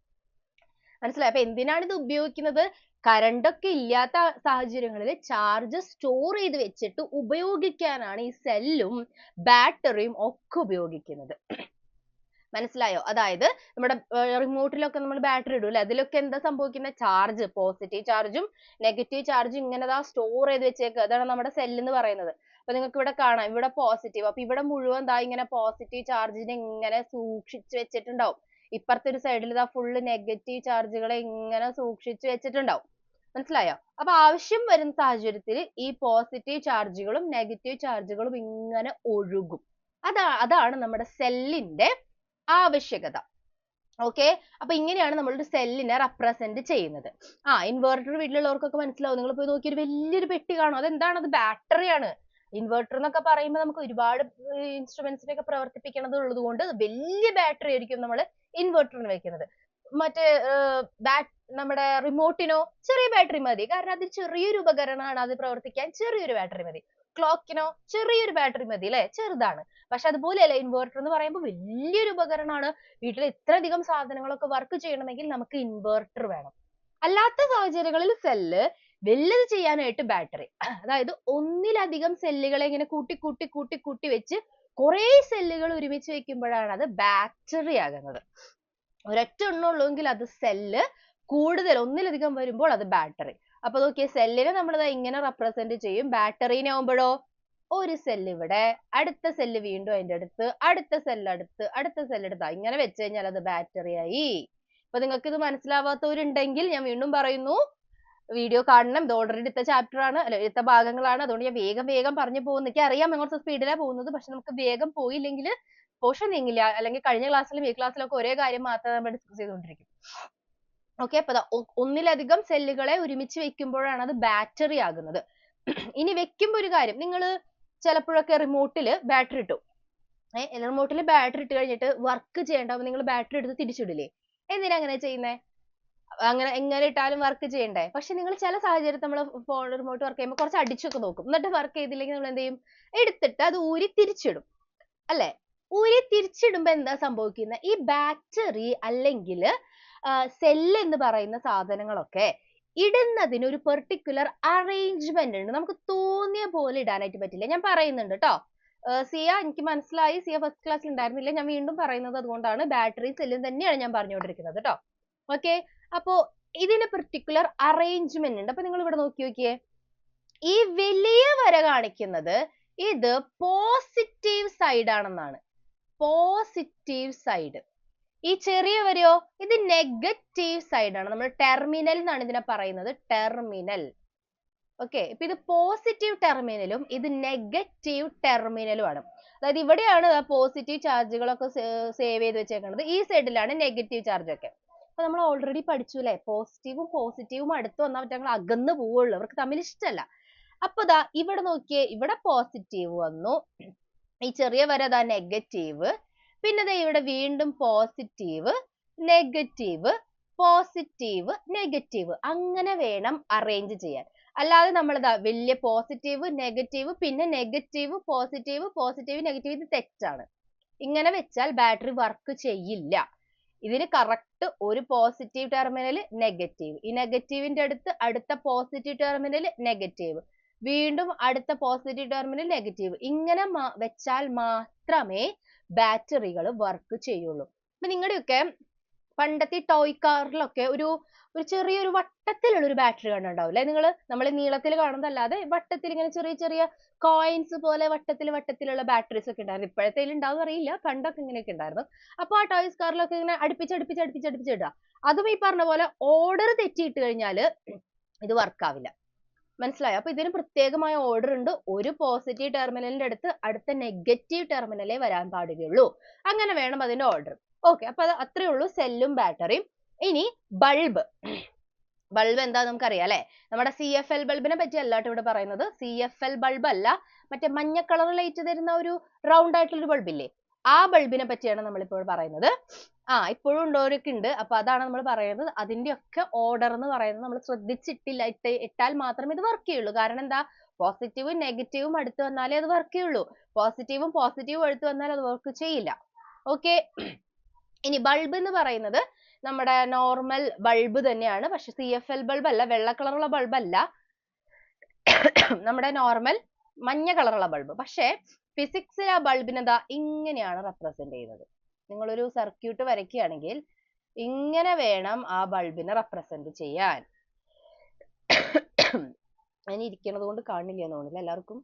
മനസ്സിലായി? അപ്പൊ എന്തിനാണ് ഇത് ഉപയോഗിക്കുന്നത്? കറണ്ട് ഒക്കെ ഇല്ലാത്ത സാഹചര്യങ്ങളിൽ ചാർജ് സ്റ്റോർ ചെയ്ത് വെച്ചിട്ട് ഉപയോഗിക്കാനാണ് ഈ സെല്ലും ബാറ്ററിയും ഒക്കെ ഉപയോഗിക്കുന്നത്. മനസ്സിലായോ? അതായത് നമ്മുടെ റിമോട്ടിലൊക്കെ നമ്മൾ ബാറ്ററി ഇടും അല്ലെ? അതിലൊക്കെ എന്താ സംഭവിക്കുന്നത്? ചാർജ്, പോസിറ്റീവ് ചാർജും നെഗറ്റീവ് ചാർജും ഇങ്ങനെ സ്റ്റോർ ചെയ്ത് വെച്ചേക്കുക. അതാണ് നമ്മുടെ സെല്ല് എന്ന് പറയുന്നത്. അപ്പൊ നിങ്ങൾക്ക് ഇവിടെ കാണാം, ഇവിടെ പോസിറ്റീവ്. അപ്പൊ ഇവിടെ മുഴുവൻ ഇങ്ങനെ പോസിറ്റീവ് ചാർജിനെ ഇങ്ങനെ സൂക്ഷിച്ചു വെച്ചിട്ടുണ്ടാവും. ഇപ്പുറത്തെ ഒരു സൈഡിൽ ഫുള്ള് നെഗറ്റീവ് ചാർജുകളെ ഇങ്ങനെ സൂക്ഷിച്ചു വെച്ചിട്ടുണ്ടാവും. മനസ്സിലായോ? അപ്പൊ ആവശ്യം വരുന്ന സാഹചര്യത്തിൽ ഈ പോസിറ്റീവ് ചാർജുകളും നെഗറ്റീവ് ചാർജുകളും ഇങ്ങനെ ഒഴുകും. അതാണ് നമ്മുടെ സെല്ലിന്റെ ആവശ്യകത. ഓക്കെ, അപ്പൊ ഇങ്ങനെയാണ് നമ്മളൊരു സെല്ലിനെ റെപ്രസെന്റ് ചെയ്യുന്നത്. ഇൻവെർട്ടർ വീട്ടിലുള്ളവർക്കൊക്കെ മനസ്സിലാവും. നിങ്ങൾ പോയി നോക്കി, ഒരു വലിയൊരു പെട്ടി കാണും. അതെന്താണ്? അത് ബാറ്ററിയാണ്. ഇൻവെർട്ടർ എന്നൊക്കെ പറയുമ്പോൾ നമുക്ക് ഒരുപാട് ഇൻസ്ട്രുമെന്റ്സിനെ ഒക്കെ പ്രവർത്തിപ്പിക്കുന്നത് ഉള്ളത് കൊണ്ട് വലിയ ബാറ്ററി ആയിരിക്കും നമ്മൾ ഇൻവെർട്ടറിന് വെക്കുന്നത്. മറ്റേ നമ്മുടെ റിമോട്ടിനോ ചെറിയ ബാറ്ററി മതി. കാരണം അത് ചെറിയൊരു ഉപകരണമാണ്, അത് പ്രവർത്തിക്കാൻ ചെറിയൊരു ബാറ്ററി മതി. ക്ലോക്കിനോ ചെറിയൊരു ബാറ്ററി മതി അല്ലെ? ചെറുതാണ്. പക്ഷെ അതുപോലെയല്ല ഇൻവെർട്ടർ എന്ന് പറയുമ്പോൾ വലിയൊരു ഉപകരണമാണ്. വീട്ടിൽ ഇത്രയധികം സാധനങ്ങളൊക്കെ വർക്ക് ചെയ്യണമെങ്കിൽ നമുക്ക് ഇൻവെർട്ടർ വേണം. അല്ലാത്ത സാഹചര്യങ്ങളിൽ സെല്ല്, വലുത് ചെയ്യാനായിട്ട് ബാറ്ററി. അതായത് ഒന്നിലധികം സെല്ലുകളെ ഇങ്ങനെ കൂട്ടി വെച്ച് കുറെ സെല്ലുകൾ ഒരുമിച്ച് വെക്കുമ്പോഴാണ് അത് ബാറ്ററി ആകുന്നത്. ഒരൊറ്റ എണ്ണമുള്ളെങ്കിൽ അത് സെല്ല്, കൂടുതൽ ഒന്നിലധികം വരുമ്പോൾ അത് ബാറ്ററി. അപ്പൊ നോക്കിയേ, സെല്ലിനെ നമ്മൾ ഇങ്ങനെ റെപ്രസെന്റ് ചെയ്യും. ബാറ്ററിനെ ആവുമ്പോഴോ ഒരു സെല്ല് ഇവിടെ, അടുത്ത സെല്ല് വീണ്ടും അതിന്റെ അടുത്ത്, അടുത്ത സെല്ല് അടുത്ത്, അടുത്ത സെല്ല് അടുത്ത്, ഇങ്ങനെ വെച്ച് കഴിഞ്ഞാൽ അത് ബാറ്ററി ആയി. അപ്പൊ നിങ്ങൾക്ക് ഇത് മനസ്സിലാവാത്തവരുണ്ടെങ്കിൽ ഞാൻ വീണ്ടും പറയുന്നു, വീഡിയോ കാണണം. ഇത് ഓൾറെഡി എടുത്ത ചാപ്റ്റർ ആണ്, അല്ല എടുത്ത ഭാഗങ്ങളാണ്. അതുകൊണ്ട് ഞാൻ വേഗം പറഞ്ഞു പോകുന്നു. എനിക്ക് അറിയാം കുറച്ച് സ്പീഡിലാണ് പോകുന്നത്. പക്ഷെ നമുക്ക് വേഗം പോയില്ലെങ്കിൽ പോർഷൻ നീങ്ങില്ല. അല്ലെങ്കിൽ കഴിഞ്ഞ ക്ലാസ്സിലും ഈ ക്ലാസ്സിലും ഒക്കെ ഒരേ കാര്യം മാത്രമേ നമ്മൾ ഡിസ്കസ് ചെയ്തുകൊണ്ടിരിക്കും. ഓക്കെ, അപ്പൊ ഒന്നിലധികം സെല്ലുകളെ ഒരുമിച്ച് വെക്കുമ്പോഴാണ് അത് ബാറ്ററി ആകുന്നത്. ഇനി വെക്കുമ്പോ ഒരു കാര്യം, നിങ്ങൾ ചിലപ്പോഴൊക്കെ റിമോട്ടിൽ ബാറ്ററി ഇട്ടു. റിമോട്ടിൽ ബാറ്ററി ഇട്ട് കഴിഞ്ഞിട്ട് വർക്ക് ചെയ്യേണ്ടാവും. നിങ്ങൾ ബാറ്ററി എടുത്ത് തിരിച്ചിടില്ലേ? എന്തിനാ അങ്ങനെ ചെയ്യുന്നേ? അങ്ങനെ എങ്ങനെ ഇട്ടാലും വർക്ക് ചെയ്യണ്ടേ? പക്ഷെ നിങ്ങൾ ചില സാഹചര്യത്തിൽ നമ്മൾ ഫോൺ റിമോട്ട് വർക്ക് ചെയ്യുമ്പോൾ കുറച്ച് അടിച്ചൊക്കെ നോക്കും. എന്നിട്ട് വർക്ക് ചെയ്തില്ലെങ്കിൽ നമ്മൾ എന്ത് ചെയ്യും? എടുത്തിട്ട് അത് ഊരി തിരിച്ചിടും അല്ലെ? ഊരി തിരിച്ചിടുമ്പോ എന്താ സംഭവിക്കുന്നത്? ഈ ബാറ്ററി അല്ലെങ്കിൽ സെല്ല് എന്ന് പറയുന്ന സാധനങ്ങളൊക്കെ ഇടുന്നതിന് ഒരു പെർട്ടിക്കുലർ അറേഞ്ച്മെന്റ് ഉണ്ട്. നമുക്ക് തോന്നിയ പോലെ ഇടാനായിട്ട് പറ്റില്ല. ഞാൻ പറയുന്നുണ്ട് കേട്ടോ. സിയ, എനിക്ക് മനസ്സിലായി. സിയ ഫസ്റ്റ് ക്ലാസ്സിൽ ഉണ്ടായിരുന്നില്ല. ഞാൻ വീണ്ടും പറയുന്നത് അതുകൊണ്ടാണ്. ബാറ്ററി സെല്ലും തന്നെയാണ് ഞാൻ പറഞ്ഞുകൊണ്ടിരിക്കുന്നത് കേട്ടോ. ഓക്കെ, അപ്പോ ഇതിന് പെർട്ടിക്കുലർ അറേഞ്ച്മെന്റ് ഉണ്ട്. അപ്പൊ നിങ്ങൾ ഇവിടെ നോക്കിയേ, ഈ വലിയ വര കാണിക്കുന്നത് ഇത് പോസിറ്റീവ് സൈഡ് ആണെന്നാണ്. Positive side. ഈ ചെറിയ വരയോ, ഇത് നെഗറ്റീവ് സൈഡ് ആണ്. നമ്മൾ ടെർമിനൽ എന്നാണ് ഇതിനെ പറയുന്നത്. ടെർമിനൽ. ഓക്കെ, ഇപ്പൊ ഇത് പോസിറ്റീവ് ടെർമിനലും ഇത് നെഗറ്റീവ് ടെർമിനലും ആണ്. അതായത് ഇവിടെയാണ് പോസിറ്റീവ് ചാർജുകളൊക്കെ സേവ് ചെയ്ത് വെച്ചേക്കുന്നത്. ഈ സൈഡിലാണ് നെഗറ്റീവ് ചാർജ് ഒക്കെ. അപ്പൊ നമ്മൾ ഓൾറെഡി പഠിച്ചു അല്ലെ, പോസിറ്റീവും അടുത്ത് വന്നാൽ ഞങ്ങൾ അകന്ന് പോവുള്ളൂ, അവർക്ക് തമ്മിൽ ഇഷ്ടമല്ല. അപ്പൊ ദാ ഇവിടെ നോക്കിയേ, ഇവിടെ പോസിറ്റീവ് വന്നു, ഈ ചെറിയ വര ദാ നെഗറ്റീവ്, പിന്നെ ദാ ഇവിടെ വീണ്ടും പോസിറ്റീവ് നെഗറ്റീവ് പോസിറ്റീവ് നെഗറ്റീവ്, അങ്ങനെ വേണം അറേഞ്ച് ചെയ്യാൻ. അല്ലാതെ നമ്മൾ ഇതാ വലിയ പോസിറ്റീവ് നെഗറ്റീവ് പിന്നെ നെഗറ്റീവ് പോസിറ്റീവ് പോസിറ്റീവ് നെഗറ്റീവ്, ഇത് തെറ്റാണ്. ഇങ്ങനെ വെച്ചാൽ ബാറ്ററി വർക്ക് ചെയ്യില്ല. ഇതിന് കറക്റ്റ് ഒരു പോസിറ്റീവ് ടെർമിനൽ നെഗറ്റീവ്, ഈ നെഗറ്റീവിന്റെ അടുത്ത പോസിറ്റീവ് ടെർമിനൽ നെഗറ്റീവ്, വീണ്ടും അടുത്ത പോസിറ്റീവ് ടെർമിനൽ നെഗറ്റീവ്, ഇങ്ങനെ വെച്ചാൽ മാത്രമേ ബാറ്ററികൾ വർക്ക് ചെയ്യുള്ളൂ. അപ്പൊ നിങ്ങളുടെയൊക്കെ പണ്ടത്തെ ടോയ് കാറിലൊക്കെ ഒരു ചെറിയൊരു വട്ടത്തിലുള്ള ഒരു ബാറ്ററി കണ്ടിട്ടുണ്ടാവും അല്ലെ നിങ്ങൾ? നമ്മൾ നീളത്തിൽ കാണുന്നതല്ലാതെ വട്ടത്തിൽ ഇങ്ങനെ ചെറിയ ചെറിയ കോയിൻസ് പോലെ വട്ടത്തിലുള്ള ബാറ്ററീസ് ഒക്കെ ഉണ്ടായിരുന്നു. ഇപ്പോഴത്തെ ഉണ്ടാവും അറിയില്ല, പണ്ടൊക്കെ ഇങ്ങനെയൊക്കെ ഉണ്ടായിരുന്നു. അപ്പൊ ആ ടോയ്സ് കാറിലൊക്കെ ഇങ്ങനെ അടുപ്പിച്ചിടുക. അതും ഈ പറഞ്ഞ പോലെ ഓർഡർ തെറ്റിയിട്ട് കഴിഞ്ഞാൽ ഇത് വർക്ക് ആവില്ല. മനസ്സിലായോ? അപ്പൊ ഇതിന് പ്രത്യേകമായ ഓർഡർ ഉണ്ട്. ഒരു പോസിറ്റീവ് ടെർമിനലിന്റെ അടുത്ത നെഗറ്റീവ് ടെർമിനലേ വരാൻ പാടുകയുള്ളൂ. അങ്ങനെ വേണം അതിന്റെ ഓർഡർ. ഓക്കെ, അപ്പൊ അത് അത്രേ ഉള്ളൂ സെല്ലും ബാറ്ററിയും. ഇനി ബൾബ് എന്താ നമുക്കറിയാം അല്ലെ? നമ്മുടെ CFL ബൾബിനെ പറ്റി അല്ല ഇവിടെ പറയുന്നത്. CFL ബൾബ് അല്ല, മറ്റേ മഞ്ഞ കളർ ലൈറ്റ് തരുന്ന ഒരു റൗണ്ട് ആയിട്ടുള്ള ഒരു ബൾബ് ഇല്ലേ, ആ ബൾബിനെ പറ്റിയാണ് നമ്മളിപ്പോൾ പറയുന്നത്. ഇപ്പോഴും ഉള്ളവരൊക്കെ ഉണ്ട്. അപ്പൊ അതാണ് നമ്മൾ പറയുന്നത്. അതിന്റെ ഒക്കെ ഓർഡർ എന്ന് പറയുന്നത് നമ്മൾ ഇട്ടാൽ മാത്രമേ ഇത് വർക്ക് ചെയ്യുള്ളൂ. കാരണം എന്താ? പോസിറ്റീവും നെഗറ്റീവും അടുത്ത് വന്നാലേ അത് വർക്ക് ചെയ്യുള്ളൂ. പോസിറ്റീവും അടുത്ത് വന്നാൽ അത് വർക്ക് ചെയ്യില്ല. ഓക്കെ, ഇനി ബൾബ് എന്ന് പറയുന്നത് നമ്മുടെ നോർമൽ ബൾബ് തന്നെയാണ്. പക്ഷെ CFL ബൾബ് അല്ല, വെള്ള കളറുള്ള ബൾബ് അല്ല, നമ്മുടെ നോർമൽ മഞ്ഞ കളറുള്ള ബൾബ്. പക്ഷെ ഫിസിക്സിൽ ആ ബൾബിനെ ദാ ഇങ്ങനെയാണ് റെപ്രസെന്റ് ചെയ്യുന്നത്. നിങ്ങളൊരു സർക്യൂട്ട് വരയ്ക്കുകയാണെങ്കിൽ ഇങ്ങനെ വേണം ആ ബൾബിനെ റെപ്രസെന്റ് ചെയ്യാൻ. ഞാൻ ഇരിക്കുന്നത് കൊണ്ട് കാണില്ല എന്ന് തോന്നുന്നില്ല എല്ലാവർക്കും.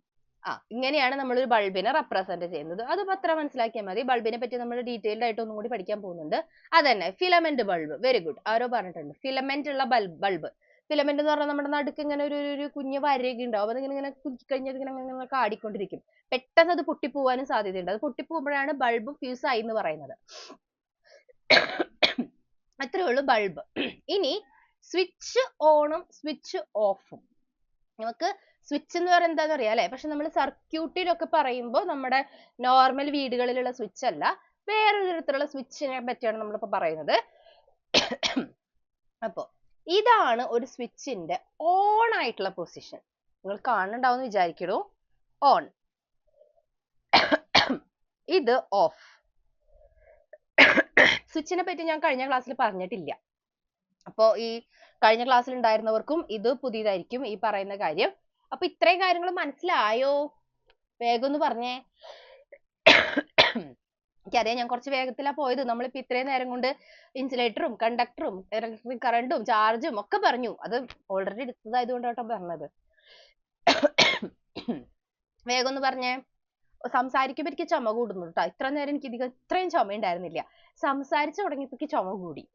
ഇങ്ങനെയാണ് നമ്മൾ ഒരു ബൾബിനെ റെപ്രസെന്റ് ചെയ്യുന്നത്. അത് അത്ര മനസ്സിലാക്കിയാൽ മതി. ബൾബിനെ പറ്റി നമ്മൾ ഡീറ്റെയിൽഡ് ആയിട്ട് ഒന്നും കൂടി പഠിക്കാൻ പോകുന്നുണ്ട്. അതന്നെ ഫിലമെന്റ് ബൾബ്. വെരി ഗുഡ്, ആരോ പറഞ്ഞിട്ടുണ്ട് ഫിലമെന്റ് ഉള്ള ബൾബ്. ഫിലമെന്റ് എന്ന് പറഞ്ഞാൽ നമ്മുടെ നടുക്ക് ഇങ്ങനെ ഒരു കുഞ്ഞു വരയൊക്കെ ഉണ്ടാവും. അത് ഇങ്ങനെ കുത്തിക്കഴിഞ്ഞാൽ ഇങ്ങനെ ആടിക്കൊണ്ടിരിക്കും. പെട്ടെന്ന് അത് പൊട്ടിപ്പോവാനും സാധ്യതയുണ്ട്. അത് പൊട്ടിപ്പോകുമ്പോഴാണ് ബൾബ് ഫ്യൂസ് ആയി എന്ന് പറയുന്നത്. അത്രേ ഉള്ളൂ ബൾബ്. ഇനി സ്വിച്ച് ഓണും സ്വിച്ച് ഓഫും. നമുക്ക് സ്വിച്ച് എന്ന് പറയുന്നത് എന്താണെന്ന് അറിയാം അല്ലെ? പക്ഷെ നമ്മൾ സർക്യൂട്ടിലൊക്കെ പറയുമ്പോൾ നമ്മുടെ നോർമൽ വീടുകളിലുള്ള സ്വിച്ച് അല്ല, വേറൊരു തരത്തിലുള്ള സ്വിച്ചിനെ പറ്റിയാണ് നമ്മളിപ്പോ പറയുന്നത്. അപ്പോ ഇതാണ് ഒരു സ്വിച്ചിന്റെ ഓൺ ആയിട്ടുള്ള പൊസിഷൻ. നിങ്ങൾ കാണുന്നുണ്ടാവും എന്ന് വിചാരിക്കണു. ഓൺ, ഇത് ഓഫ്. സ്വിച്ചിനെ പറ്റി ഞാൻ കഴിഞ്ഞ ക്ലാസ്സിൽ പറഞ്ഞിട്ടില്ല. അപ്പോ ഈ കഴിഞ്ഞ ക്ലാസ്സിൽ ഉണ്ടായിരുന്നവർക്കും ഇത് പുതിയതായിരിക്കും ഈ പറയുന്ന കാര്യം. അപ്പൊ ഇത്രയും കാര്യങ്ങൾ മനസ്സിലായോ? വേഗം ഒന്ന് പറഞ്ഞേ. എനിക്കറിയാം ഞാൻ കുറച്ച് വേഗത്തിലാ പോയത്. നമ്മളിപ്പോ ഇത്രയും നേരം കൊണ്ട് ഇൻസുലേറ്ററും കണ്ടക്ടറും ഇലക്ട്രിക് കറണ്ടും ചാർജും ഒക്കെ പറഞ്ഞു. അത് ഓൾറെഡി എടുത്തതായതുകൊണ്ടാട്ടോ പറഞ്ഞത്. വേഗം ഒന്ന് പറഞ്ഞേ. സംസാരിക്കുമ്പോ എനിക്ക് ചുമ കൂടുന്നു കേട്ടോ. ഇത്ര നേരം എനിക്ക് ഇത്രയും ചുമ ഉണ്ടായിരുന്നില്ല. സംസാരിച്ചു തുടങ്ങിയപ്പോ ചുമ കൂടി.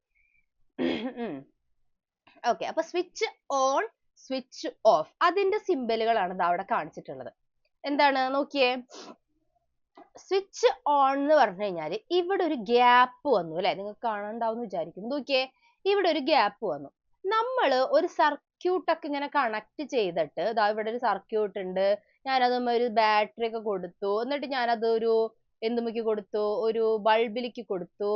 ഓക്കെ, അപ്പൊ സ്വിച്ച് ഓൺ സ്വിച്ച് ഓഫ് അതിന്റെ സിമ്പലുകളാണ് ഇത് അവിടെ കാണിച്ചിട്ടുള്ളത്. എന്താണ് നോക്കിയേ. സ്വിച്ച് ഓൺ എന്ന് പറഞ്ഞു കഴിഞ്ഞാൽ ഇവിടെ ഒരു ഗ്യാപ്പ് വന്നു അല്ലെ? നിങ്ങൾക്ക് കാണാണ്ടാവും വിചാരിക്കുന്നു. നോക്കിയേ, ഇവിടെ ഒരു ഗ്യാപ്പ് വന്നു. നമ്മൾ ഒരു സർക്യൂട്ട് ഒക്കെ ഇങ്ങനെ കണക്ട് ചെയ്തിട്ട് ഇതാ ഇവിടെ ഒരു സർക്യൂട്ട് ഉണ്ട്, ഞാനത് ഒരു ബാറ്ററി ഒക്കെ കൊടുത്തു, എന്നിട്ട് ഞാനത് ഒരു എന്തുമ്മക്ക് കൊടുത്തു, ഒരു ബൾബിലേക്ക് കൊടുത്തു.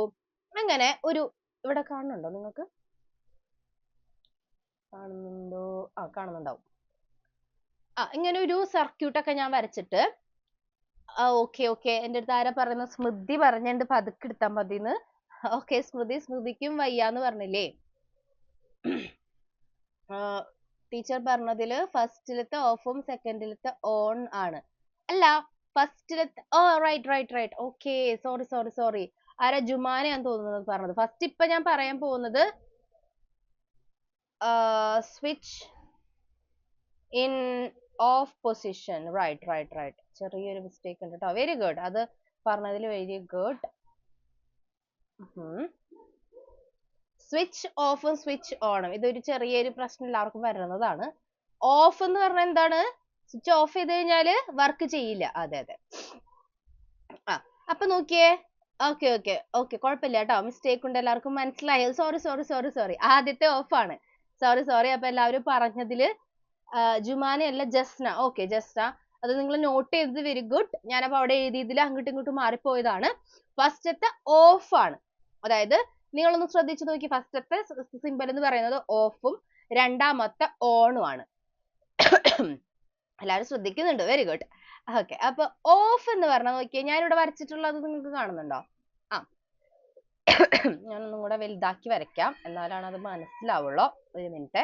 അങ്ങനെ ഒരു ഇവിടെ കാണുന്നുണ്ടോ നിങ്ങൾക്ക്? കാണുന്നുണ്ടോ? കാണുന്നുണ്ടാവും. ഇങ്ങനെ ഒരു സർക്യൂട്ട് ഒക്കെ ഞാൻ വരച്ചിട്ട് ഓക്കെ എൻ്റെ അടുത്ത് ആരാ പറയുന്നത്? സ്മൃതി പറഞ്ഞിട്ടുണ്ട് പതുക്കെ എടുത്താൽ മതിന്ന്. ഓക്കെ, സ്മൃതിക്കും വയ്യാന്ന് പറഞ്ഞില്ലേ? ടീച്ചർ പറഞ്ഞതില് ഫസ്റ്റിലത്തെ ഓഫും സെക്കൻഡിലത്തെ ഓൺ ആണ്. അല്ല, ഫസ്റ്റിലത്തെ റൈറ്റ് ഓക്കെ, സോറി. ആരാ? ജുമാനെയാന്ന് തോന്നുന്നത് പറഞ്ഞത്. ഫസ്റ്റ് ഇപ്പൊ ഞാൻ പറയാൻ പോകുന്നത് switch in off position. Right. ചെറിയൊരു മിസ്റ്റേക്ക് ഉണ്ട് കേട്ടോ. വെരി ഗുഡ്, അത് പറഞ്ഞതിൽ വെരി ഗുഡ്. സ്വിച്ച് ഓഫും സ്വിച്ച് ഓണും ഇതൊരു ചെറിയൊരു പ്രശ്നം എല്ലാവർക്കും വരുന്നതാണ്. ഓഫ് എന്ന് പറഞ്ഞാൽ എന്താണ്? സ്വിച്ച് ഓഫ് ചെയ്ത് കഴിഞ്ഞാല് വർക്ക് ചെയ്യില്ല. അതെ. അപ്പൊ നോക്കിയേ, ഓക്കെ ഓക്കെ ഓക്കെ, കുഴപ്പമില്ല കേട്ടോ, മിസ്റ്റേക്ക് ഉണ്ട്, എല്ലാവർക്കും മനസ്സിലായി. സോറി സോറി സോറി സോറി, ആദ്യത്തെ ഓഫ് ആണ്. Sorry sorry. അപ്പൊ എല്ലാവരും പറഞ്ഞതില് ജുമാന അല്ല ജസ്ന. ഓക്കെ, ജസ്ന, അത് നിങ്ങൾ നോട്ട് ചെയ്തത് വെരി ഗുഡ്. ഞാനപ്പോ അവിടെ എഴുതിയതിൽ അങ്ങോട്ടും ഇങ്ങോട്ടും മാറിപ്പോയതാണ്. ഫസ്റ്റത്തെ ഓഫ് ആണ്. അതായത് നിങ്ങളൊന്ന് ശ്രദ്ധിച്ചു നോക്കി, ഫസ്റ്റത്തെ സിമ്പൽ എന്ന് പറയുന്നത് ഓഫും രണ്ടാമത്തെ ഓണും ആണ്. എല്ലാവരും ശ്രദ്ധിക്കുന്നുണ്ട്, വെരി ഗുഡ്. ഓക്കെ, അപ്പൊ ഓഫ് എന്ന് പറഞ്ഞാൽ നോക്കിയാൽ ഞാനിവിടെ വരച്ചിട്ടുള്ളത് നിങ്ങൾക്ക് കാണുന്നുണ്ടോ? ആ, ഞാനൊന്നും കൂടെ വലുതാക്കി വരയ്ക്കാം, എന്നാലാണ് അത് മനസ്സിലാവുള്ളൂ. ഒരു മിനിറ്റ്,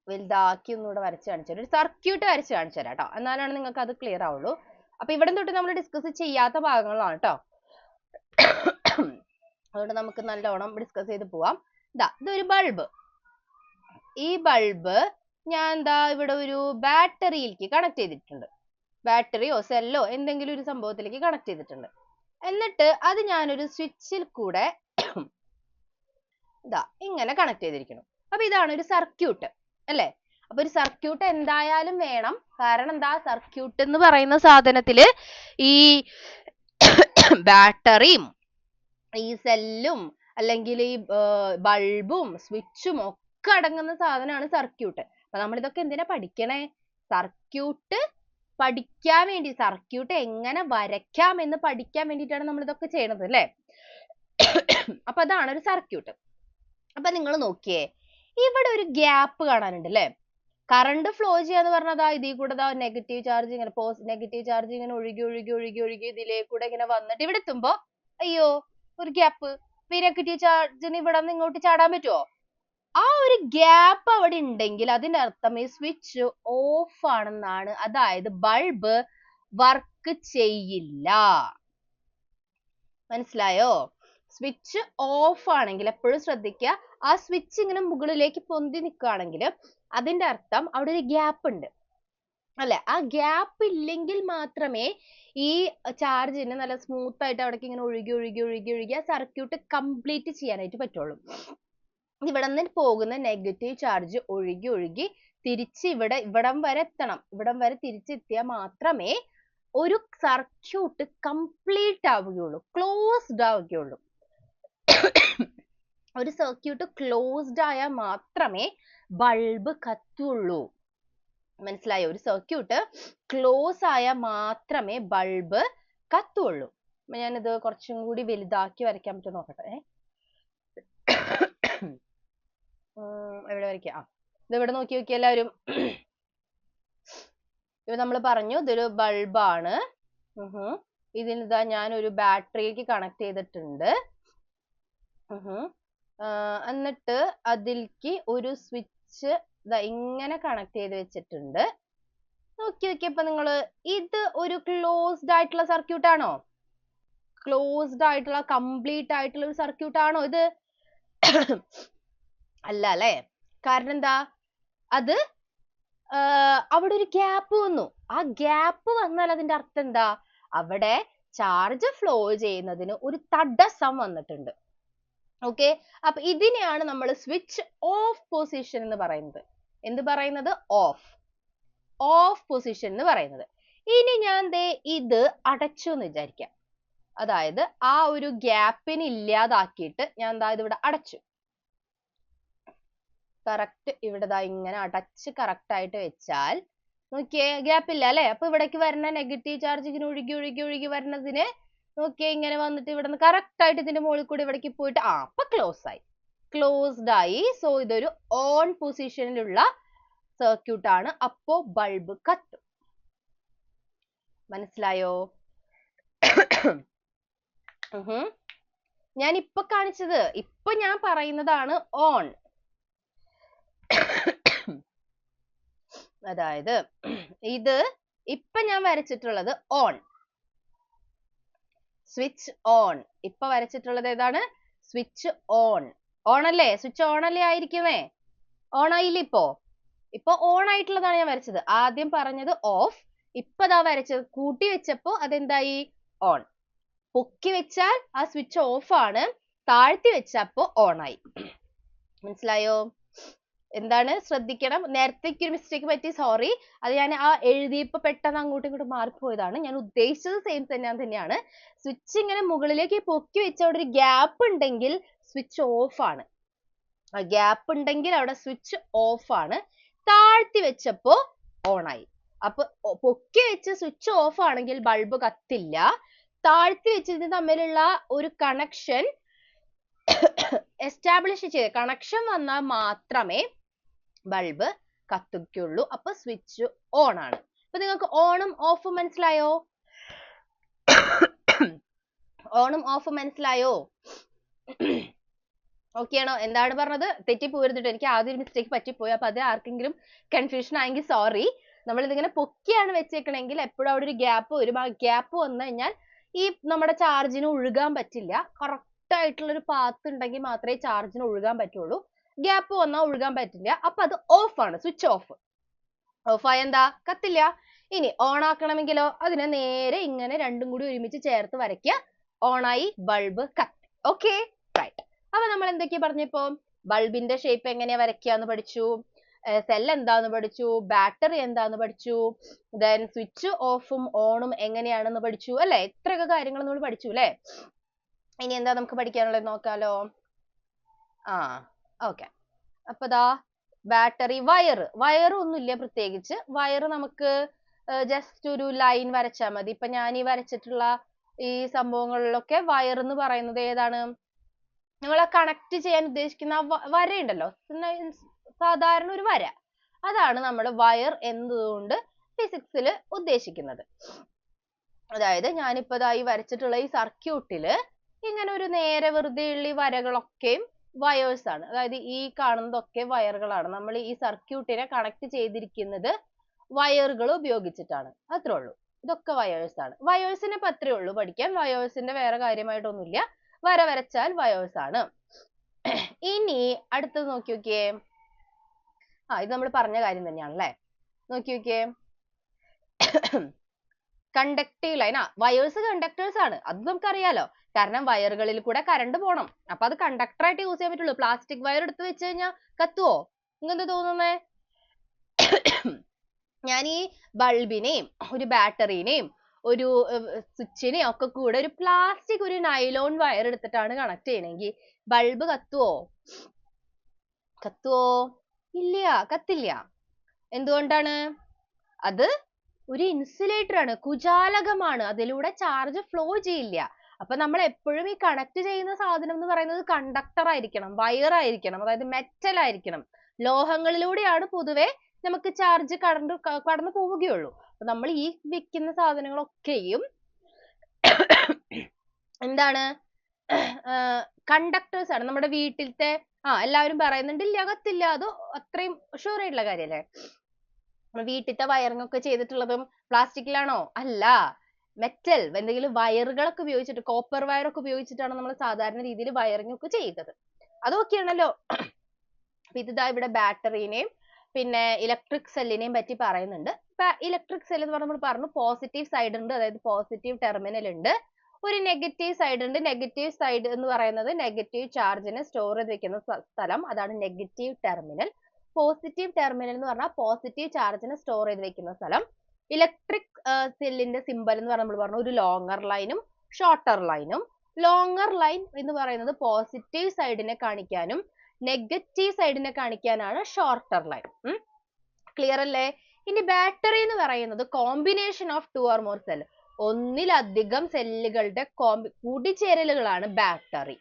വലുതാക്കി ഒന്നുകൂടെ വരച്ച് കാണിച്ചു തരാം. ഒരു സർക്യൂട്ട് വരച്ച് കാണിച്ചു തരാം കേട്ടോ, എന്നാലാണ് നിങ്ങൾക്ക് അത് ക്ലിയർ ആവുള്ളൂ. അപ്പൊ ഇവിടെ തൊട്ട് നമ്മൾ ഡിസ്കസ് ചെയ്യാത്ത ഭാഗങ്ങളാണ് കേട്ടോ. അതുകൊണ്ട് നമുക്ക് നല്ലോണം ഡിസ്കസ് ചെയ്ത് പോവാം. ഇതൊരു ബൾബ്. ഈ ബൾബ് ഞാൻ ഇവിടെ ഒരു ബാറ്ററിയിലേക്ക് കണക്ട് ചെയ്തിട്ടുണ്ട്. ബാറ്ററിയോ സെല്ലോ എന്തെങ്കിലും ഒരു സംഭവത്തിലേക്ക് കണക്ട് ചെയ്തിട്ടുണ്ട്. എന്നിട്ട് അത് ഞാനൊരു സ്വിച്ചിൽ കൂടെ ഇങ്ങനെ കണക്ട് ചെയ്തിരിക്കുന്നു. അപ്പൊ ഇതാണ് ഒരു സർക്യൂട്ട് അല്ലേ? അപ്പൊ ഒരു സർക്യൂട്ട് എന്തായാലും വേണം. കാരണം എന്താ, സർക്യൂട്ട് എന്ന് പറയുന്ന സാധനത്തില് ഈ ബാറ്ററിയും ഈ സെല്ലും അല്ലെങ്കിൽ ഈ ബൾബും സ്വിച്ചും ഒക്കെ അടങ്ങുന്ന സാധനമാണ് സർക്യൂട്ട്. അപ്പൊ നമ്മൾ ഇതൊക്കെ എന്തിനാ പഠിക്കണേ? സർക്യൂട്ട് പഠിക്കാൻ വേണ്ടി, സർക്യൂട്ട് എങ്ങനെ വരയ്ക്കാം എന്ന് പഠിക്കാൻ വേണ്ടിയിട്ടാണ് നമ്മൾ ഇതൊക്കെ ചെയ്യണത് അല്ലേ? അപ്പൊ അതാണ് ഒരു സർക്യൂട്ട്. അപ്പൊ നിങ്ങൾ നോക്കിയേ, ഇവിടെ ഒരു ഗ്യാപ്പ് കാണാനുണ്ട് അല്ലേ? കറണ്ട് ഫ്ലോ ചെയ്യാന്ന് പറഞ്ഞാൽ ഇതിൽ കൂടെ നെഗറ്റീവ് ചാർജ് ഇങ്ങനെ നെഗറ്റീവ് ചാർജ് ഇങ്ങനെ ഒഴുകി ഒഴുകി ഒഴുകി ഒഴുകി ഇതിലേക്ക് കൂടെ ഇങ്ങനെ വന്നിട്ട് ഇവിടെ എത്തുമ്പോ അയ്യോ ഒരു ഗ്യാപ്പ്. ഈ നെഗറ്റീവ് ചാർജിന് ഇവിടെ നിന്ന് ഇങ്ങോട്ട് ചാടാൻ പറ്റുമോ? ആ ഒരു ഗ്യാപ്പ് അവിടെ ഉണ്ടെങ്കിൽ അതിന്റെ അർത്ഥം ഈ സ്വിച്ച് ഓഫ് ആണെന്നാണ്. അതായത് ബൾബ് വർക്ക് ചെയ്യില്ല. മനസ്സിലായോ? സ്വിച്ച് ഓഫ് ആണെങ്കിൽ എപ്പോഴും ശ്രദ്ധിക്കുക, ആ സ്വിച്ച് ഇങ്ങനെ മുകളിലേക്ക് പൊന്തി നിൽക്കുകയാണെങ്കിൽ അതിന്റെ അർത്ഥം അവിടെ ഒരു ഗ്യാപ്പ് ഉണ്ട് അല്ലെ? ആ ഗ്യാപ്പ് ഇല്ലെങ്കിൽ മാത്രമേ ഈ ചാർജിന് നല്ല സ്മൂത്ത് ആയിട്ട് അവിടേക്ക് ഇങ്ങനെ ഒഴുകി ഒഴുകി ഒഴുകി ഒഴുകി ആ സർക്യൂട്ട് കംപ്ലീറ്റ് ചെയ്യാനായിട്ട് പറ്റുള്ളൂ. ഇവിടെ നിന്ന് പോകുന്ന നെഗറ്റീവ് ചാർജ് ഒഴുകി ഒഴുകി തിരിച്ച് ഇവിടം വരെ എത്തണം. ഇവിടം വരെ തിരിച്ചെത്തിയാൽ മാത്രമേ ഒരു സർക്യൂട്ട് കംപ്ലീറ്റ് ആവുകയുള്ളൂ, ക്ലോസ്ഡ് ആവുകയുള്ളൂ. ഒരു സർക്യൂട്ട് ക്ലോസ്ഡ് ആയാൽ മാത്രമേ ബൾബ് കത്തുള്ളൂ. മനസ്സിലായോ? ഒരു സർക്യൂട്ട് ക്ലോസ് ആയാൽ മാത്രമേ ബൾബ് കത്തുള്ളൂ. ഞാനിത് കുറച്ചും കൂടി വലുതാക്കി വരയ്ക്കാൻ പറ്റുമോ നോക്കട്ടെ. എവിടെ വരയ്ക്കാം? ഇത് ഇവിടെ നോക്കി നോക്കി എല്ലാവരും. ഇത് നമ്മൾ പറഞ്ഞു ഇതൊരു ബൾബാണ്. ഇതിന് ഞാനൊരു ബാറ്ററിക്ക് കണക്ട് ചെയ്തിട്ടുണ്ട്. എന്നിട്ട് അതിലേക്ക് ഒരു സ്വിച്ച് ഇങ്ങനെ കണക്ട് ചെയ്ത് വെച്ചിട്ടുണ്ട്. നോക്കി നോക്കിയപ്പോ നിങ്ങള്, ഇത് ഒരു ക്ലോസ്ഡ് ആയിട്ടുള്ള സർക്യൂട്ട് ആണോ? ക്ലോസ്ഡ് ആയിട്ടുള്ള കംപ്ലീറ്റ് ആയിട്ടുള്ള ഒരു സർക്യൂട്ട് ആണോ ഇത്? അല്ല അല്ലേ? കാരണം എന്താ, അത് അവിടെ ഒരു ഗ്യാപ്പ് വന്നു. ആ ഗ്യാപ്പ് വന്നാൽ അതിന്റെ അർത്ഥം എന്താ, അവിടെ ചാർജ് ഫ്ലോ ചെയ്യുന്നതിന് ഒരു തടസ്സം വന്നിട്ടുണ്ട്. ഓക്കെ, അപ്പൊ ഇതിനെയാണ് നമ്മൾ സ്വിച്ച് ഓഫ് പൊസിഷൻ എന്ന് പറയുന്നത്. എന്ത് പറയുന്നത്? ഓഫ് പൊസിഷൻ എന്ന് പറയുന്നത്. ഇനി ഞാൻ ഇത് അടച്ചു എന്ന് വിചാരിക്കാം. അതായത് ആ ഒരു ഗ്യാപ്പിന് ഇല്ലാതാക്കിയിട്ട് ഞാൻ ഇതിവിടെ അടച്ചു. കറക്റ്റ് ഇവിടെ ഇങ്ങനെ അടച്ച് കറക്റ്റ് ആയിട്ട് വെച്ചാൽ നോക്കിയേ, ഗ്യാപ്പ് ഇല്ല അല്ലെ? അപ്പൊ ഇവിടേക്ക് വരുന്ന നെഗറ്റീവ് ചാർജ് ഇങ്ങനെ ഒഴുകി ഒഴുകി ഒഴുകി വരുന്നതിന് നോക്കിയേ ഇങ്ങനെ വന്നിട്ട് ഇവിടെ നിന്ന് കറക്റ്റ് ആയിട്ട് ഇതിന്റെ മുകളിൽ കൂടി ഇവിടേക്ക് പോയിട്ട് അപ്പൊ ക്ലോസ് ആയി, ക്ലോസ്ഡ് ആയി. സോ ഇതൊരു ഓൺ പൊസിഷനിലുള്ള സർക്യൂട്ട് ആണ്. അപ്പോ ബൾബ് കത്തും. മനസ്സിലായോ? ഞാൻ ഇപ്പൊ കാണിച്ചത്, ഇപ്പൊ ഞാൻ പറയുന്നതാണ് ഓൺ. അതായത് ഇത് ഇപ്പൊ ഞാൻ വരച്ചിട്ടുള്ളത് ഓൺ, സ്വിച്ച് ഓൺ. ഇപ്പൊ വരച്ചിട്ടുള്ളത് ഏതാണ്? Switch on. ഓൺ അല്ലേ? സ്വിച്ച് ഓൺ അല്ലേ ആയിരിക്കുന്നേ? ഓൺ ആയില്ലേ? ഇപ്പൊ ഓൺ ആയിട്ടുള്ളതാണ് ഞാൻ വരച്ചത്. ആദ്യം പറഞ്ഞത് ഓഫ്, ഇപ്പൊ വരച്ചത് കൂട്ടി വെച്ചപ്പോ അതെന്തായി? ഓൺ. പൊക്കി വെച്ചാൽ ആ സ്വിച്ച് ഓഫ് ആണ്, താഴ്ത്തി വെച്ചപ്പോ ഓൺ ആയി. മനസ്സിലായോ? എന്താണ് ശ്രദ്ധിക്കണം. നേരത്തെ ഒരു മിസ്റ്റേക്ക് പറ്റി, സോറി. അത് ഞാൻ ആ എഴുതിയപ്പോൾ പെട്ടെന്ന് അങ്ങോട്ടും ഇങ്ങോട്ടും മാറിപ്പോയതാണ്. ഞാൻ ഉദ്ദേശിച്ചത് സെയിം തന്നെയാണ്. സ്വിച്ച് ഇങ്ങനെ മുകളിലേക്ക് പൊക്കി വെച്ച അവിടെ ഒരു ഗ്യാപ്പ് ഉണ്ടെങ്കിൽ സ്വിച്ച് ഓഫ് ആണ്. ഗ്യാപ്പ് ഉണ്ടെങ്കിൽ അവിടെ സ്വിച്ച് ഓഫ് ആണ്. താഴ്ത്തി വെച്ചപ്പോ ഓൺ ആയി. അപ്പൊ പൊക്കി വെച്ച് സ്വിച്ച് ഓഫ് ആണെങ്കിൽ ബൾബ് കത്തില്ല. താഴ്ത്തി വെച്ചത് തമ്മിലുള്ള ഒരു കണക്ഷൻ എസ്റ്റാബ്ലിഷ് ചെയ്ത് കണക്ഷൻ വന്നാൽ മാത്രമേ ബൾബ് കത്തിക്കുള്ളൂ. അപ്പൊ സ്വിച്ച് ഓൺ ആണ്. അപ്പൊ നിങ്ങൾക്ക് ഓണും ഓഫും മനസ്സിലായോ? ഓണും ഓഫും മനസ്സിലായോ? ഓക്കെ ആണോ? എന്താണ് പറഞ്ഞത്? തെറ്റിപ്പോരുന്നിട്ട്. എനിക്ക് ആദ്യം ഒരു മിസ്റ്റേക്ക് പറ്റിപ്പോയി. അപ്പൊ അത് ആർക്കെങ്കിലും കൺഫ്യൂഷൻ ആയെങ്കിൽ സോറി. നമ്മൾ ഇതിങ്ങനെ പൊക്കിയാണ് വെച്ചേക്കണെങ്കിൽ എപ്പോഴും അവിടെ ഒരു ഗ്യാപ്പ് വന്നു കഴിഞ്ഞാൽ ഈ നമ്മുടെ ചാർജിന് ഒഴുകാൻ പറ്റില്ല. കറക്റ്റ് ആയിട്ടുള്ള ഒരു പാത്ത് ഉണ്ടെങ്കിൽ മാത്രമേ ചാർജിന് ഒഴുകാൻ പറ്റുള്ളൂ. ഗ്യാപ്പ് വന്നാൽ ഒഴുകാൻ പറ്റില്ല. അപ്പൊ അത് ഓഫ് ആണ്, സ്വിച്ച് ഓഫ്. ഓഫായ എന്താ? കത്തില്ല. ഇനി ഓൺ ആക്കണമെങ്കിലോ അതിനെ നേരെ ഇങ്ങനെ രണ്ടും കൂടി ഒരുമിച്ച് ചേർത്ത് വരയ്ക്കുക. ഓണായി, ബൾബ് കത്തി. Okay, right. അപ്പൊ നമ്മൾ എന്തൊക്കെയാ പറഞ്ഞപ്പോ? ബൾബിന്റെ ഷേപ്പ് എങ്ങനെയാ വരയ്ക്കാന്ന് പഠിച്ചു, സെൽ എന്താന്ന് പഠിച്ചു, ബാറ്ററി എന്താന്ന് പഠിച്ചു, ദെൻ സ്വിച്ച് ഓഫും ഓണും എങ്ങനെയാണെന്ന് പഠിച്ചു അല്ലെ? ഇത്രയൊക്കെ കാര്യങ്ങൾ നമ്മൾ പഠിച്ചു അല്ലെ? ഇനി എന്താ നമുക്ക് പഠിക്കാനുള്ളത് നോക്കാലോ. ഓക്കെ. അപ്പൊ ദാ ബാറ്ററി, വയർ ഒന്നുമില്ല പ്രത്യേകിച്ച്. വയർ നമുക്ക് ജസ്റ്റ് ഒരു ലൈൻ വരച്ചാൽ മതി. ഇപ്പൊ ഞാൻ ഈ വരച്ചിട്ടുള്ള ഈ സംഭവങ്ങളിലൊക്കെ വയർ എന്ന് പറയുന്നത് ഏതാണ്? നമ്മൾ കണക്ട് ചെയ്യാൻ ഉദ്ദേശിക്കുന്ന വരയുണ്ടല്ലോ, സാധാരണ ഒരു വര, അതാണ് നമ്മൾ വയർ എന്നതുകൊണ്ട് ഫിസിക്സിൽ ഉദ്ദേശിക്കുന്നത്. അതായത് ഞാനിപ്പോ ഈ വരച്ചിട്ടുള്ള ഈ സർക്യൂട്ടില് ഇങ്ങനെ ഒരു നേരെ വെറുതെ ഉള്ള ഈ വരകളൊക്കെയും വയേഴ്സ് ആണ്. അതായത് ഈ കാണുന്നതൊക്കെ വയറുകളാണ്. നമ്മൾ ഈ സർക്യൂട്ടിനെ കണക്ട് ചെയ്തിരിക്കുന്നത് വയറുകൾ ഉപയോഗിച്ചിട്ടാണ്. അത്രേ ഉള്ളൂ. ഇതൊക്കെ വയേഴ്സ് ആണ്. വയേഴ്സിനെ ഇപ്പൊ അത്രേ ഉള്ളൂ പഠിക്കാൻ. വയേഴ്സിന്റെ വേറെ കാര്യമായിട്ടൊന്നുമില്ല. വര വരച്ചാൽ വയേഴ്സ് ആണ്. ഇനി അടുത്തത് നോക്കി നോക്കിയേ. ഇത് നമ്മൾ പറഞ്ഞ കാര്യം തന്നെയാണല്ലേ. നോക്കി നോക്കിയേ. Conductive line. വയേഴ്സ് കണ്ടക്ടേഴ്സ് ആണ്, അത് നമുക്കറിയാലോ. കാരണം വയറുകളിൽ കൂടെ കറണ്ട് പോണം. അപ്പൊ അത് കണ്ടക്ടർ ആയിട്ട് യൂസ് ചെയ്യാൻ പറ്റുള്ളൂ. പ്ലാസ്റ്റിക് വയർ എടുത്ത് വെച്ച് കഴിഞ്ഞാൽ കത്തുവോ? നിങ്ങൾക്ക് തോന്നുന്നേ? ഞാൻ ഈ ബൾബിനെയും ഒരു ബാറ്ററിനെയും ഒരു സ്വിച്ചിനെയും ഒക്കെ കൂടെ ഒരു പ്ലാസ്റ്റിക്, ഒരു നൈലോൺ വയർ എടുത്തിട്ടാണ് കണക്ട് ചെയ്യണമെങ്കിൽ ബൾബ് കത്തുവോ? ഇല്ല, കത്തില്ല. എന്തുകൊണ്ടാണ്? അത് ഒരു ഇൻസുലേറ്റർ ആണ്, കുചാലകമാണ്. അതിലൂടെ ചാർജ് ഫ്ലോ ചെയ്യില്ല. അപ്പൊ നമ്മൾ എപ്പോഴും ഈ കണക്ട് ചെയ്യുന്ന സാധനം എന്ന് പറയുന്നത് കണ്ടക്ടർ ആയിരിക്കണം, വയർ ആയിരിക്കണം, അതായത് മെറ്റൽ ആയിരിക്കണം. ലോഹങ്ങളിലൂടെയാണ് പൊതുവെ നമുക്ക് ചാർജ് കടന്നു പോവുകയുള്ളൂ. അപ്പൊ നമ്മൾ ഈ വെക്കുന്ന സാധനങ്ങളൊക്കെയും എന്താണ്? കണ്ടക്ടേഴ്സ് ആണ്. നമ്മുടെ വീട്ടിലത്തെ എല്ലാവരും പറയുന്നുണ്ട് ഇല്ല കത്തില്ല. അത് അത്രയും ഷുവർ ആയിട്ടുള്ള കാര്യല്ലേ? വീട്ടിലത്തെ വയറിംഗ് ഒക്കെ ചെയ്തിട്ടുള്ളതും പ്ലാസ്റ്റിക്കിലാണോ? അല്ല, മെറ്റൽ എന്തെങ്കിലും വയറുകളൊക്കെ ഉപയോഗിച്ചിട്ട്, കോപ്പർ വയർ ഒക്കെ ഉപയോഗിച്ചിട്ടാണ് നമ്മൾ സാധാരണ രീതിയിൽ വയറിംഗ് ഒക്കെ ചെയ്യുന്നത്. അതൊക്കെയാണല്ലോ. ഇതാ ഇവിടെ ബാറ്ററിനെയും പിന്നെ ഇലക്ട്രിക് സെല്ലിനെയും പറ്റി പറയുന്നുണ്ട്. ഇലക്ട്രിക് സെൽ എന്ന് പറഞ്ഞാൽ നമ്മൾ പറഞ്ഞു പോസിറ്റീവ് സൈഡ് ഉണ്ട്, അതായത് പോസിറ്റീവ് ടെർമിനൽ ഉണ്ട്. ഒരു നെഗറ്റീവ് സൈഡ് ഉണ്ട്. നെഗറ്റീവ് സൈഡ് എന്ന് പറയുന്നത് നെഗറ്റീവ് ചാർജിനെ സ്റ്റോർ ചെയ്ത് വെക്കുന്ന സ്ഥലം, അതാണ് നെഗറ്റീവ് ടെർമിനൽ. പോസിറ്റീവ് ടെർമിനൽ എന്ന് പറഞ്ഞാൽ പോസിറ്റീവ് ചാർജിനെ സ്റ്റോർ ചെയ്ത് വെക്കുന്ന സ്ഥലം. ഇലക്ട്രിക് സെല്ലിന്റെ സിമ്പൽ എന്ന് പറഞ്ഞാൽ നമ്മൾ പറഞ്ഞു ഒരു ലോങ്ങർ ലൈനും ഷോർട്ടർ ലൈനും. ലോങ്ങർ ലൈൻ എന്ന് പറയുന്നത് പോസിറ്റീവ് സൈഡിനെ കാണിക്കാനും നെഗറ്റീവ് സൈഡിനെ കാണിക്കാനാണ് ഷോർട്ടർ ലൈൻ. ക്ലിയർ അല്ലേ? ഇനി ബാറ്ററി എന്ന് പറയുന്നത് combination of 2 or more cell, ഒന്നിലധികം സെല്ലുകളുടെ കൂടിച്ചേരലുകളാണ് ബാറ്ററി.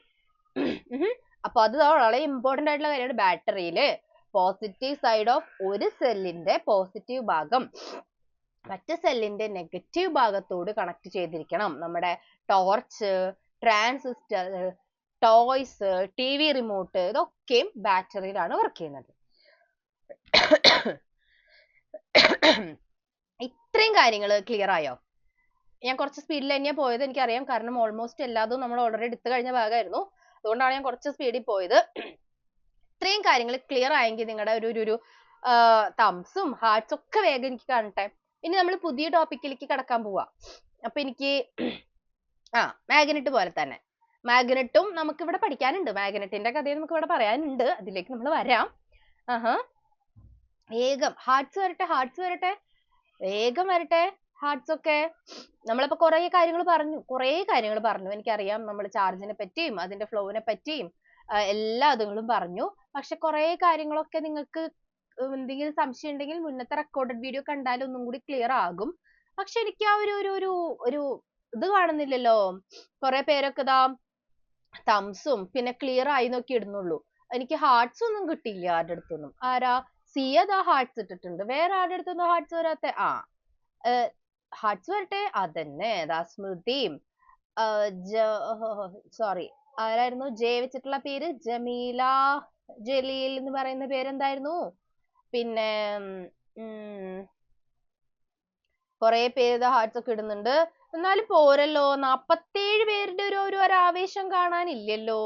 അപ്പൊ അത് വളരെ ഇമ്പോർട്ടന്റ് ആയിട്ടുള്ള കാര്യമാണ്. ബാറ്ററിയില് പോസിറ്റീവ് സൈഡ് ഓഫ് ഒരു സെല്ലിന്റെ പോസിറ്റീവ് ഭാഗം മറ്റു സെല്ലിന്റെ നെഗറ്റീവ് ഭാഗത്തോട് കണക്ട് ചെയ്തിരിക്കണം. നമ്മുടെ torch, transistor, toys, TV remote, ഇതൊക്കെയും ബാറ്ററിയിലാണ് വർക്ക് ചെയ്യുന്നത്. ഇത്രയും കാര്യങ്ങൾ ക്ലിയർ ആയോ? ഞാൻ കുറച്ച് സ്പീഡിൽ തന്നെയാണ് പോയത്, എനിക്കറിയാം. കാരണം ഓൾമോസ്റ്റ് എല്ലാതും നമ്മൾ ഓൾറെഡി എടുത്തു കഴിഞ്ഞ ഭാഗമായിരുന്നു. അതുകൊണ്ടാണ് ഞാൻ കുറച്ച് സ്പീഡിൽ പോയത്. ഇത്രയും കാര്യങ്ങൾ ക്ലിയർ ആയെങ്കിൽ നിങ്ങളുടെ ഒരു തംസും ഹാർട്ട്സും ഒക്കെ വേഗം എനിക്ക് കാണട്ടെ. ഇനി നമ്മൾ പുതിയ ടോപ്പിക്കിലേക്ക് കടക്കാൻ പോവാ. അപ്പൊ എനിക്ക് മാഗ്നറ്റ് പോലെ തന്നെ, മാഗ്നറ്റും നമുക്ക് ഇവിടെ പഠിക്കാനുണ്ട്. മാഗ്നറ്റിന്റെ കഥയും നമുക്ക് ഇവിടെ പറയാനുണ്ട്. അതിലേക്ക് നമ്മൾ വരാം. ആഹാ, വേഗം ഹാർട്സ് വരട്ടെ, ഹാർട്സ് വരട്ടെ, വേഗം വരട്ടെ ഹാർട്സ് ഒക്കെ. നമ്മളിപ്പോ കുറെ കാര്യങ്ങൾ പറഞ്ഞു. എനിക്കറിയാം, നമ്മൾ ചാർജിനെ പറ്റിയും അതിന്റെ ഫ്ലോവിനെ പറ്റിയും എല്ലാ അതുങ്ങളും പറഞ്ഞു. പക്ഷെ കുറെ കാര്യങ്ങളൊക്കെ നിങ്ങൾക്ക് എന്തെങ്കിലും സംശയം ഉണ്ടെങ്കിൽ മുന്നത്തെ റെക്കോർഡഡ് വീഡിയോ കണ്ടാൽ ഒന്നും കൂടി ക്ലിയർ ആകും. പക്ഷെ എനിക്ക് ആ ഒരു ഒരു ഒരു ഒരു ഇത് കാണുന്നില്ലല്ലോ. കുറെ പേരൊക്കെ ഇതാ തംസും പിന്നെ ക്ലിയർ ആയി നോക്കി ഇടുന്നുള്ളൂ. എനിക്ക് ഹാർട്സ് ഒന്നും കിട്ടിയില്ല ആരുടെ അടുത്തൊന്നും. ആരാ സിയദാ ഹാർട്സ് ഇട്ടിട്ടുണ്ട്, വേറെ ആരുടെ അടുത്തൊന്നും ഹാർട്സ് വരാത്തെ? ആ ഹാർട്സ് വരട്ടെ. അതന്നെ, ദാ സ്മൃതിയും സോറി, ആരായിരുന്നു ജെ വെച്ചിട്ടുള്ള പേര്? ജമീല ജലീൽ എന്ന് പറയുന്ന പേരെന്തായിരുന്നു? പിന്നെ കുറെ പേര് ഹാർട്സ് ഒക്കെ ഇടുന്നുണ്ട്. എന്നാലും പോരല്ലോ, 47 പേരുടെ ഒരു ആവേശം കാണാനില്ലല്ലോ.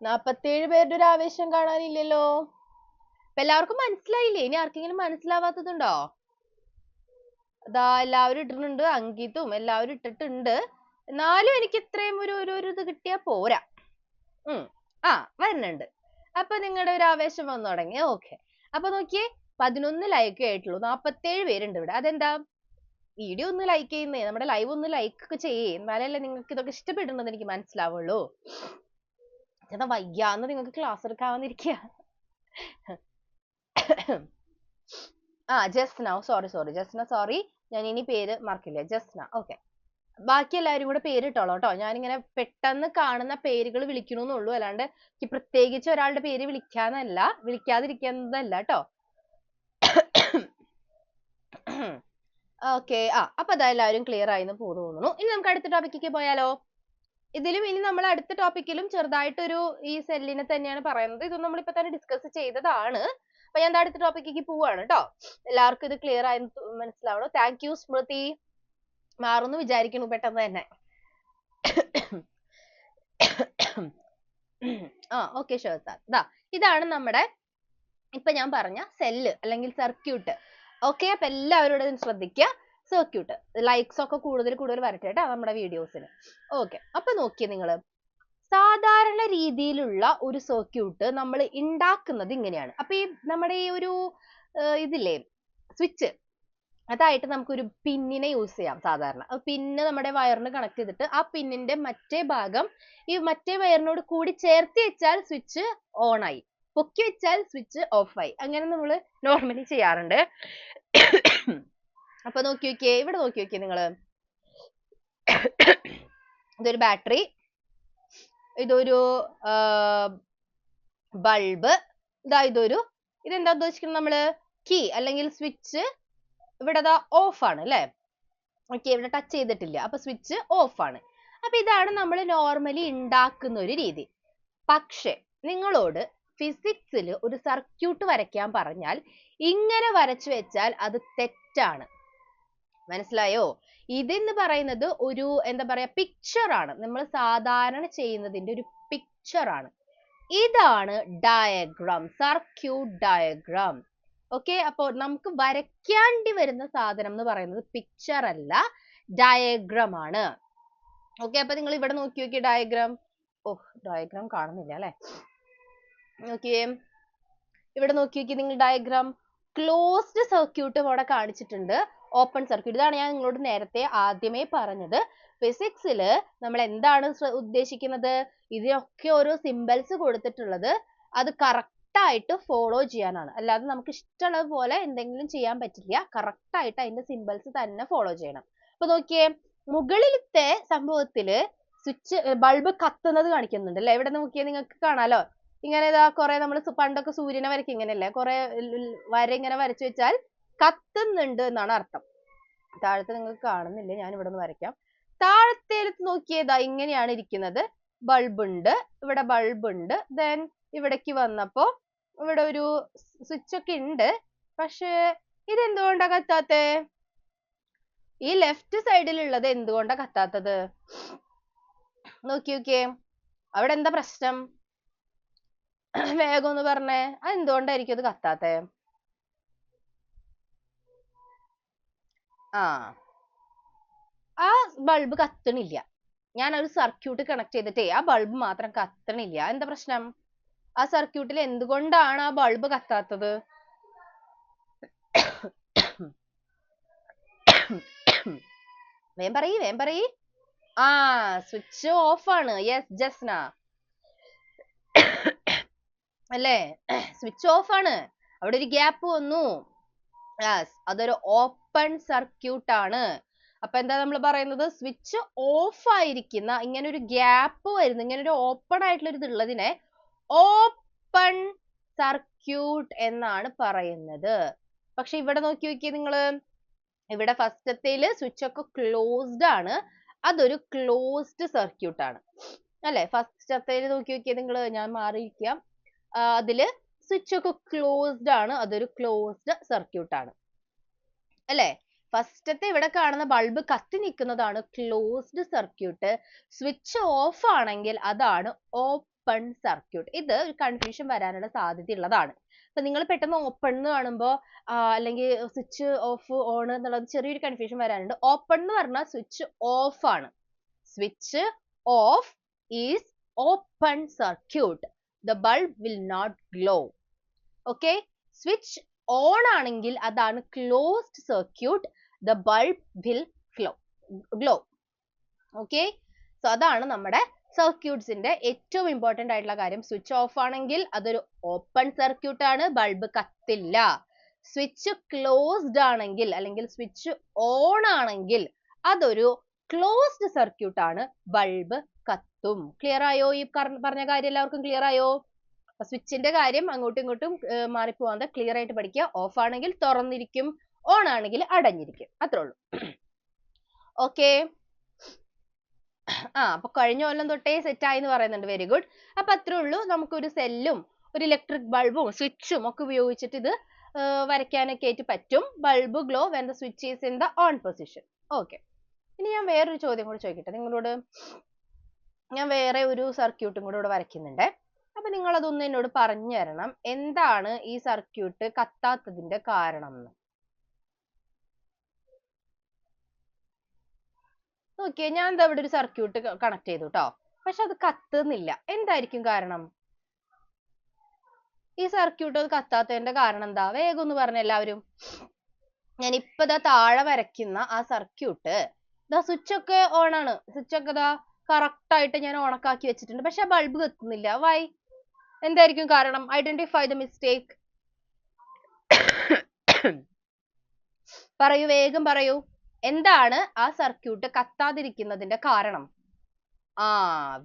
47 പേരുടെ ഒരു ആവേശം കാണാനില്ലല്ലോ. അപ്പൊ എല്ലാവർക്കും മനസ്സിലായില്ലേ? ഇനി ആർക്കെങ്കിലും മനസ്സിലാവാത്തതുണ്ടോ? അതാ എല്ലാവരും ഇട്ടിട്ടുണ്ട്, അങ്കിതും എല്ലാവരും ഇട്ടിട്ടുണ്ട്. എന്നാലും എനിക്ക് ഇത്രയും ഒരു ഇത് കിട്ടിയാ പോരാ. ആ വരുന്നുണ്ട്. അപ്പൊ നിങ്ങളുടെ ഒരു ആവേശം വന്നു തുടങ്ങി. ഓക്കെ, അപ്പൊ നോക്കിയേ, 11 ലൈക്ക് ആയിട്ടുള്ളൂ, 47 പേരുണ്ട് ഇവിടെ. അതെന്താ? വീഡിയോ ഒന്ന് ലൈക്ക് ചെയ്യുന്നേ, നമ്മുടെ ലൈവ് ഒന്ന് ലൈക്ക് ഒക്കെ ചെയ്യേ, എന്നാലല്ലേ നിങ്ങൾക്ക് ഇതൊക്കെ ഇഷ്ടപ്പെടുന്നത് എനിക്ക് മനസ്സിലാവുള്ളൂ. ചേട്ടാ വയ്യാന്ന് നിങ്ങൾക്ക് ക്ലാസ് എടുക്കാവുന്നിരിക്കുക. ജസ്ന, സോറി ജസ്ന, സോറി, ഞാൻ ഇനി പേര് മറക്കില്ല. ജസ്ന, ഓക്കെ. ബാക്കി എല്ലാവരും കൂടെ പേര് ഇട്ടോളൂ കേട്ടോ. ഞാനിങ്ങനെ പെട്ടെന്ന് കാണുന്ന പേരുകൾ വിളിക്കണമെന്നുള്ളൂ, അല്ലാണ്ട് പ്രത്യേകിച്ച് ഒരാളുടെ പേര് വിളിക്കാതിരിക്കുന്നതല്ല കേട്ടോ. ഓക്കെ, അപ്പൊ അതാ എല്ലാവരും ക്ലിയർ ആയിന്ന് തോന്നുന്നു. ഇനി നമുക്ക് അടുത്ത ടോപ്പിക്കിലേക്ക് പോയാലോ? ഇതിലും ഇനി നമ്മൾ അടുത്ത ടോപ്പിക്കിലും ചെറുതായിട്ടൊരു ഈ സെല്ലിനെ തന്നെയാണ് പറയുന്നത്. ഇതൊന്നും നമ്മളിപ്പോ തന്നെ ഡിസ്കസ് ചെയ്തതാണ്. അപ്പൊ ഞാൻ അടുത്ത ടോപ്പിക്കിലേക്ക് പോവാണ് കേട്ടോ. എല്ലാവർക്കും ഇത് ക്ലിയർ ആയി മനസ്സിലാവണോ? താങ്ക് യു സ്മൃതി. മാറുന്നു വിചാരിക്കുന്നു പെട്ടെന്ന് തന്നെ. Okay sure sir. ഇതാണ് നമ്മുടെ ഇപ്പൊ ഞാൻ പറഞ്ഞ സെല്ല് അല്ലെങ്കിൽ സർക്യൂട്ട്. ഓക്കെ, അപ്പൊ എല്ലാവരും ശ്രദ്ധിക്കുക. സർക്യൂട്ട് ലൈക്സ് ഒക്കെ കൂടുതൽ വരട്ടെ കേട്ടോ നമ്മുടെ വീഡിയോസിന്. ഓക്കെ, അപ്പൊ നോക്കിയേ നിങ്ങള്, സാധാരണ രീതിയിലുള്ള ഒരു സർക്യൂട്ട് നമ്മൾ ഉണ്ടാക്കുന്നത് ഇങ്ങനെയാണ്. അപ്പൊ ഈ നമ്മുടെ ഈ ഒരു ഇതില്ലേ സ്വിച്ച്, അതായിട്ട് നമുക്കൊരു പിന്നിനെ യൂസ് ചെയ്യാം സാധാരണ. പിന്ന് നമ്മുടെ വയറിന് കണക്ട് ചെയ്തിട്ട് ആ പിന്നിന്റെ മറ്റേ ഭാഗം ഈ മറ്റേ വയറിനോട് കൂടി ചേർത്ത് വെച്ചാൽ സ്വിച്ച് ഓൺ ആയി, പൊക്കി വെച്ചാൽ സ്വിച്ച് ഓഫ് ആയി. അങ്ങനെ നമ്മൾ നോർമലി ചെയ്യാറുണ്ട്. അപ്പൊ നോക്കി നോക്കിയേ, ഇവിടെ നോക്കി നോക്കിയേ നിങ്ങള്, ഇതൊരു ബാറ്ററി, ഇതൊരു ബൾബ്, ഇതെന്താ ഉദ്ദേശിക്കുന്നത് നമ്മള്? കീ അല്ലെങ്കിൽ സ്വിച്ച്. ഇവിടെ ഓഫ് ആണ് അല്ലെ? ഓക്കെ, ഇവിടെ ടച്ച് ചെയ്തിട്ടില്ല, അപ്പൊ സ്വിച്ച് ഓഫ് ആണ്. അപ്പൊ ഇതാണ് നമ്മൾ നോർമലി ഉണ്ടാക്കുന്ന ഒരു രീതി. പക്ഷെ നിങ്ങളോട് ഫിസിക്സിൽ ഒരു സർക്യൂട്ട് വരയ്ക്കാൻ പറഞ്ഞാൽ ഇങ്ങനെ വരച്ചു വെച്ചാൽ അത് തെറ്റാണ്. മനസ്സിലായോ? ഇതെന്ന് പറയുന്നത് ഒരു എന്താ പറയാ പിക്ചർ ആണ്. നമ്മൾ സാധാരണ ചെയ്യുന്നതിന്റെ ഒരു പിക്ചർ ആണ്. ഇതാണ് ഡയഗ്രാം, സർക്യൂട്ട് ഡയഗ്രാം. ഓക്കെ, അപ്പൊ നമുക്ക് വരയ്ക്കേണ്ടി വരുന്ന സാധനം എന്ന് പറയുന്നത് പിക്ചർ അല്ല, ഡയഗ്രാം ആണ്. ഓക്കെ, അപ്പൊ നിങ്ങൾ ഇവിടെ നോക്കി നോക്കിയേ ഡയഗ്രാം. ഡയഗ്രാം കാണുന്നില്ല അല്ലെ? നോക്കിയേ, ഇവിടെ നോക്കി നോക്കി നിങ്ങൾ ഡയഗ്രാം. ക്ലോസ്ഡ് സർക്യൂട്ട് ഇവിടെ കാണിച്ചിട്ടുണ്ട്, ഓപ്പൺ സർക്യൂട്ട്. ഇതാണ് ഞാൻ നിങ്ങളോട് നേരത്തെ ആദ്യമേ പറഞ്ഞത്. ഫിസിക്സിൽ നമ്മൾ എന്താണ് ഉദ്ദേശിക്കുന്നത്? ഇതിനൊക്കെ ഓരോ സിംബൽസ് കൊടുത്തിട്ടുള്ളത് അത് കറക്റ്റ് ആയിട്ട് ഫോളോ ചെയ്യാനാണ്. അല്ലാതെ നമുക്ക് ഇഷ്ടമുള്ളത് പോലെ എന്തെങ്കിലും ചെയ്യാൻ പറ്റില്ല. കറക്റ്റ് ആയിട്ട് അതിന്റെ സിംബൽസ് തന്നെ ഫോളോ ചെയ്യണം. അപ്പൊ നോക്കിയേ, മുകളിലത്തെ സംഭവത്തില് സ്വിച്ച് ബൾബ് കത്തുന്നത് കാണിക്കുന്നുണ്ട് അല്ലെ? ഇവിടെ നോക്കിയേ നിങ്ങൾക്ക് കാണാലോ. ഇങ്ങനെ കുറെ നമ്മൾ പണ്ടൊക്കെ സൂര്യനെ വരയ്ക്കും ഇങ്ങനെയല്ലേ, കുറെ വര ഇങ്ങനെ വരച്ചു വെച്ചാൽ കത്തുന്നുണ്ട് എന്നാണ് അർത്ഥം. താഴത്തെ നിങ്ങൾക്ക് കാണുന്നില്ല, ഞാൻ ഇവിടെ നിന്ന് വരയ്ക്കാം. താഴത്തേക്ക് നോക്കിയതാ ഇങ്ങനെയാണ് ഇരിക്കുന്നത്. ബൾബ് ഉണ്ട്, ഇവിടെ ബൾബ് ഉണ്ട്. ദെൻ ഇവിടേക്ക് വന്നപ്പോ ഇവിടെ ഒരു സ്വിച്ച് ഒക്കെ ഉണ്ട്. പക്ഷേ ഇതെന്തുകൊണ്ടാ കത്താത്തെ? ഈ ലെഫ്റ്റ് സൈഡിലുള്ളത് എന്തുകൊണ്ടാ കത്താത്തത്? നോക്കി നോക്കിയേ, അവിടെ എന്താ പ്രശ്നം? വേഗം ഒന്ന് പറഞ്ഞേ, അതെന്തുകൊണ്ടായിരിക്കും അത് കത്താത്തെ? ആ ബൾബ് കത്തണില്ല. ഞാൻ ഒരു സർക്യൂട്ട് കണക്ട് ചെയ്തിട്ടേ ആ ബൾബ് മാത്രം കത്തണില്ല. എന്താ പ്രശ്നം? ആ സർക്യൂട്ടിൽ എന്തുകൊണ്ടാണ് ആ ബൾബ് കത്താത്തത്? വേം പറയ്. ആ സ്വിച്ച് ഓഫ് ആണ്. യെസ് ജസ്ന, അല്ലേ? സ്വിച്ച് ഓഫ് ആണ്. അവിടെ ഒരു ഗ്യാപ്പ് വന്നു. യെസ്, അതൊരു ഓപ്പൺ സർക്യൂട്ട് ആണ്. അപ്പൊ എന്താ നമ്മൾ പറയുന്നത്? സ്വിച്ച് ഓഫ് ആയിരിക്കുന്ന, ഇങ്ങനെ ഒരു ഗ്യാപ്പ് വരുന്ന, ഇങ്ങനെ ഒരു ഓപ്പൺ ആയിട്ടുള്ള ഒരു ഇതുള്ളതിനെ ഓപ്പൺ സർക്യൂട്ട് എന്നാണ് പറയുന്നത്. പക്ഷെ ഇവിടെ നോക്കി നോക്കിയേ നിങ്ങള്, ഇവിടെ ഫസ്റ്റത്തേല് സ്വിച്ച് ഒക്കെ ക്ലോസ്ഡ് ആണ്. അതൊരു ക്ലോസ്ഡ് സർക്യൂട്ട് ആണ്, അല്ലെ? ഫസ്റ്റത്തേല് നോക്കി നോക്കിയേ നിങ്ങള്, ഞാൻ മാറിയിരിക്കാം. അതില് സ്വിച്ച് ഒക്കെ ക്ലോസ്ഡ് ആണ്, അതൊരു ക്ലോസ്ഡ് സർക്യൂട്ട് ആണ്, അല്ലെ? ഫസ്റ്റത്തെ ഇവിടെ കാണുന്ന ബൾബ് കത്തി നിൽക്കുന്നതാണ് ക്ലോസ്ഡ് സർക്യൂട്ട്. സ്വിച്ച് ഓഫ് ആണെങ്കിൽ അതാണ് ഓപ്പൺ സർക്യൂട്ട്. ഇത് ഒരു കൺഫ്യൂഷൻ വരാനുള്ള സാധ്യതയുള്ളതാണ്. അപ്പൊ നിങ്ങൾ പെട്ടെന്ന് ഓപ്പൺ എന്ന് കാണുമ്പോൾ അല്ലെങ്കിൽ സ്വിച്ച് ഓഫ് ഓൺ എന്നുള്ളത് ചെറിയൊരു കൺഫ്യൂഷൻ വരാനുണ്ട്. ഓപ്പൺ എന്ന് പറഞ്ഞാൽ സ്വിച്ച് ഓഫ് ആണ്. Switch off is open circuit. The bulb will not glow. Okay? Switch on ആണെങ്കിൽ അതാണ് closed circuit. The bulb will glow. Okay? So അതാണ് നമ്മുടെ സർക്യൂട്ട്സിന്റെ ഏറ്റവും ഇമ്പോർട്ടന്റ് ആയിട്ടുള്ള കാര്യം. സ്വിച്ച് ഓഫ് ആണെങ്കിൽ അതൊരു ഓപ്പൺ സർക്യൂട്ട് ആണ്, ബൾബ് കത്തില്ല. സ്വിച്ച് ക്ലോസ്ഡ് ആണെങ്കിൽ അല്ലെങ്കിൽ സ്വിച്ച് ഓൺ ആണെങ്കിൽ അതൊരു ക്ലോസ്ഡ് സർക്യൂട്ട് ആണ്, ബൾബ് കത്തും. ക്ലിയർ ആയോ? ഈ പറഞ്ഞ കാര്യം എല്ലാവർക്കും ക്ലിയർ ആയോ? സ്വിച്ചിന്റെ കാര്യം അങ്ങോട്ടും ഇങ്ങോട്ടും മാറിപ്പോവാതെ ക്ലിയർ ആയിട്ട് പഠിക്കുക. ഓഫ് ആണെങ്കിൽ തുറന്നിരിക്കും, ഓൺ ആണെങ്കിൽ അടഞ്ഞിരിക്കും, അത്രേ ഉള്ളൂ. ഓക്കെ. അപ്പൊ കഴിഞ്ഞ കൊല്ലം തൊട്ടേ സെറ്റ് ആയി എന്ന് പറയുന്നുണ്ട്. Very good. അപ്പൊ അത്രേ ഉള്ളൂ. നമുക്കൊരു സെല്ലും ഒരു ഇലക്ട്രിക് ബൾബും സ്വിച്ചും ഒക്കെ ഉപയോഗിച്ചിട്ട് ഇത് വരയ്ക്കാനൊക്കെ ആയിട്ട് പറ്റും. Bulb glow when the switch is in the on position. Okay. ഇനി ഞാൻ വേറൊരു ചോദ്യം കൂടി ചോദിക്കട്ടെ നിങ്ങളോട്. ഞാൻ വേറെ ഒരു സർക്യൂട്ടും കൂടെ ഇവിടെ വരയ്ക്കുന്നുണ്ട്. അപ്പൊ നിങ്ങൾ അതൊന്ന് എന്നോട് പറഞ്ഞു തരണം, എന്താണ് ഈ സർക്യൂട്ട് കത്താത്തതിന്റെ കാരണം എന്ന്. നോക്കിയേ, ഞാൻ എന്താ ഇവിടെ ഒരു സർക്യൂട്ട് കണക്ട് ചെയ്തു കേട്ടോ, പക്ഷെ അത് കത്തുന്നില്ല. എന്തായിരിക്കും കാരണം? ഈ സർക്യൂട്ട് അത് കത്താത്തതിന്റെ കാരണം എന്താ? വേഗം ഒന്ന് പറഞ്ഞ എല്ലാവരും. ഞാൻ ഇപ്പൊ ദാ താഴെ വരയ്ക്കുന്ന ആ സർക്യൂട്ട്, ദാ സ്വിച്ച് ഒക്കെ ഓൺ ആണ്. സ്വിച്ച് ഒക്കെ ദാ കറക്റ്റ് ആയിട്ട് ഞാൻ ഓണക്കാക്കി വെച്ചിട്ടുണ്ട്, പക്ഷെ ആ ബൾബ് കത്തുന്നില്ല. വൈ? എന്തായിരിക്കും കാരണം? Identify the mistake. പറയൂ, വേഗം പറയൂ. എന്താണ് ആ സർക്യൂട്ട് കത്താതിരിക്കുന്നതിന്റെ കാരണം?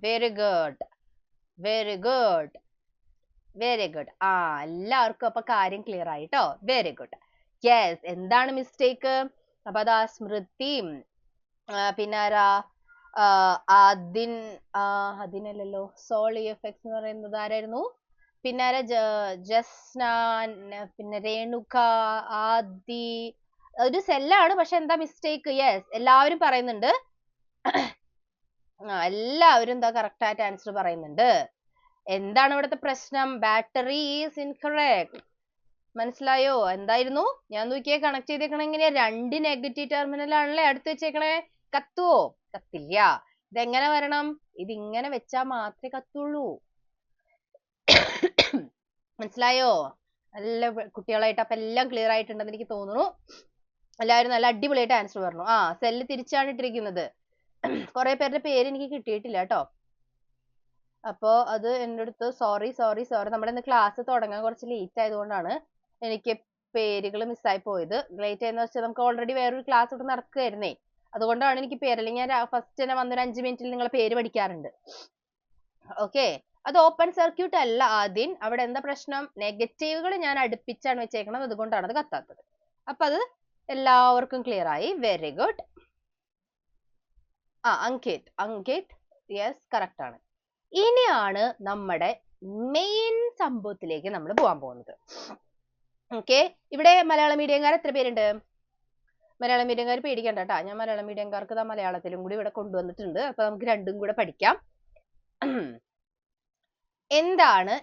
Very good, very good, very good. എല്ലാവർക്കും അപ്പൊ കാര്യം ക്ലിയർ ആയിട്ടോ. Very good. യെസ്, എന്താണ് മിസ്റ്റേക്ക്? അപ്പൊ അതാ സ്മൃതിയും പിന്നെ ആരാ അതിനല്ലല്ലോ, സോൾ EFX എന്ന് പറയുന്നത് ആരായിരുന്നു? പിന്നെ ആരാ? ജസ്ന, പിന്നെ രേണുക, ആദി. ഒരു സെല്ലാണ്, പക്ഷെ എന്താ മിസ്റ്റേക്ക്? യെസ്, എല്ലാവരും പറയുന്നുണ്ട്. എല്ലാവരും എന്താ കറക്റ്റ് ആയിട്ട് ആൻസർ പറയുന്നുണ്ട്. എന്താണ് ഇവിടുത്തെ പ്രശ്നം? Battery is incorrect. മനസ്സിലായോ? എന്തായിരുന്നു? ഞാൻ നോക്കിയേ, കണക്ട് ചെയ്തേക്കണ എങ്ങനെയാ? 2 നെഗറ്റീവ് ടെർമിനൽ ആണല്ലേ അടുത്ത് വെച്ചേക്കണേ. കത്തുവോ? കത്തില്ല. ഇതെങ്ങനെ വരണം? ഇതിങ്ങനെ വെച്ചാ മാത്രമേ കത്തുള്ളൂ. മനസ്സിലായോ? നല്ല കുട്ടികളായിട്ട് അപ്പൊ എല്ലാം ക്ലിയർ ആയിട്ടുണ്ടെന്ന് എനിക്ക് തോന്നുന്നു. എല്ലാവരും നല്ല അടിപൊളിയായിട്ട് ആൻസർ പറഞ്ഞു. സെല്ല് തിരിച്ചാണ് ഇട്ടിരിക്കുന്നത്. കുറെ പേരുടെ പേര് എനിക്ക് കിട്ടിയിട്ടില്ല കേട്ടോ. അപ്പോ അത് എൻ്റെ അടുത്ത് സോറി. നമ്മുടെ ഇന്ന് ക്ലാസ് തുടങ്ങാൻ കുറച്ച് ലേറ്റ് ആയതുകൊണ്ടാണ് എനിക്ക് പേരുകൾ മിസ്സായി പോയത്. ലേറ്റ് ആയെന്ന് വെച്ചാൽ നമുക്ക് ഓൾറെഡി വേറൊരു ക്ലാസ് ഇവിടെ നടക്കുകയായിരുന്നേ, അതുകൊണ്ടാണ് എനിക്ക് പേര്. അല്ലെങ്കിൽ ഞാൻ ഫസ്റ്റ് തന്നെ വന്നൊരു 5 മിനിറ്റിൽ നിങ്ങളെ പേര് പഠിക്കാറുണ്ട്. ഓക്കെ. അത് ഓപ്പൺ സർക്യൂട്ട് അല്ല ആദ്യം. അവിടെ എന്താ പ്രശ്നം? നെഗറ്റീവുകൾ ഞാൻ അടുപ്പിച്ചാണ് വെച്ചേക്കണത്, അതുകൊണ്ടാണ് അത് കത്താത്തത്. അപ്പൊ അത് എല്ലാവർക്കും ക്ലിയർ ആയി. Very good. Ankit yes, correct ആണ്. ഇനിയാണ് നമ്മുടെ മെയിൻ സംഭവത്തിലേക്ക് നമ്മൾ പോകാൻ പോകുന്നത്. ഓക്കെ. ഇവിടെ മലയാളം മീഡിയംകാർ എത്ര പേരുണ്ട്? മലയാളം മീഡിയംകാർ പേടിക്കണ്ട കേട്ടോ, ഞാൻ മലയാളം മീഡിയംകാർക്ക് മലയാളത്തിലും കൂടി ഇവിടെ കൊണ്ടുവന്നിട്ടുണ്ട്. അപ്പൊ നമുക്ക് രണ്ടും കൂടെ പഠിക്കാം. എന്താണ്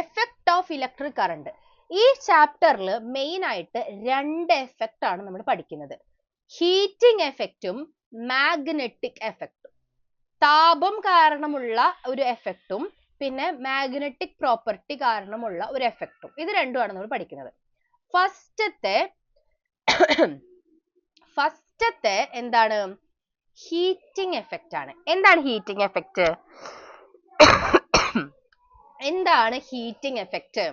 എഫക്ട് ഓഫ് ഇലക്ട്രിക് കറണ്ട്? ഈ ചാപ്റ്ററിൽ മെയിൻ ആയിട്ട് 2 എഫക്റ്റ് ആണ് നമ്മൾ പഠിക്കുന്നത്. ഹീറ്റിംഗ് എഫക്റ്റും മാഗ്നറ്റിക് എഫക്റ്റും. താപം കാരണമുള്ള ഒരു എഫക്റ്റും പിന്നെ മാഗ്നറ്റിക് പ്രോപ്പർട്ടി കാരണമുള്ള ഒരു എഫക്റ്റും. ഇത് രണ്ടുമാണ് നമ്മൾ പഠിക്കുന്നത്. ഫസ്റ്റത്തെ എന്താണ്? ഹീറ്റിംഗ് എഫക്റ്റ് ആണ്. എന്താണ് ഹീറ്റിംഗ് എഫക്റ്റ്? എന്താണ് ഹീറ്റിംഗ് എഫക്റ്റ്?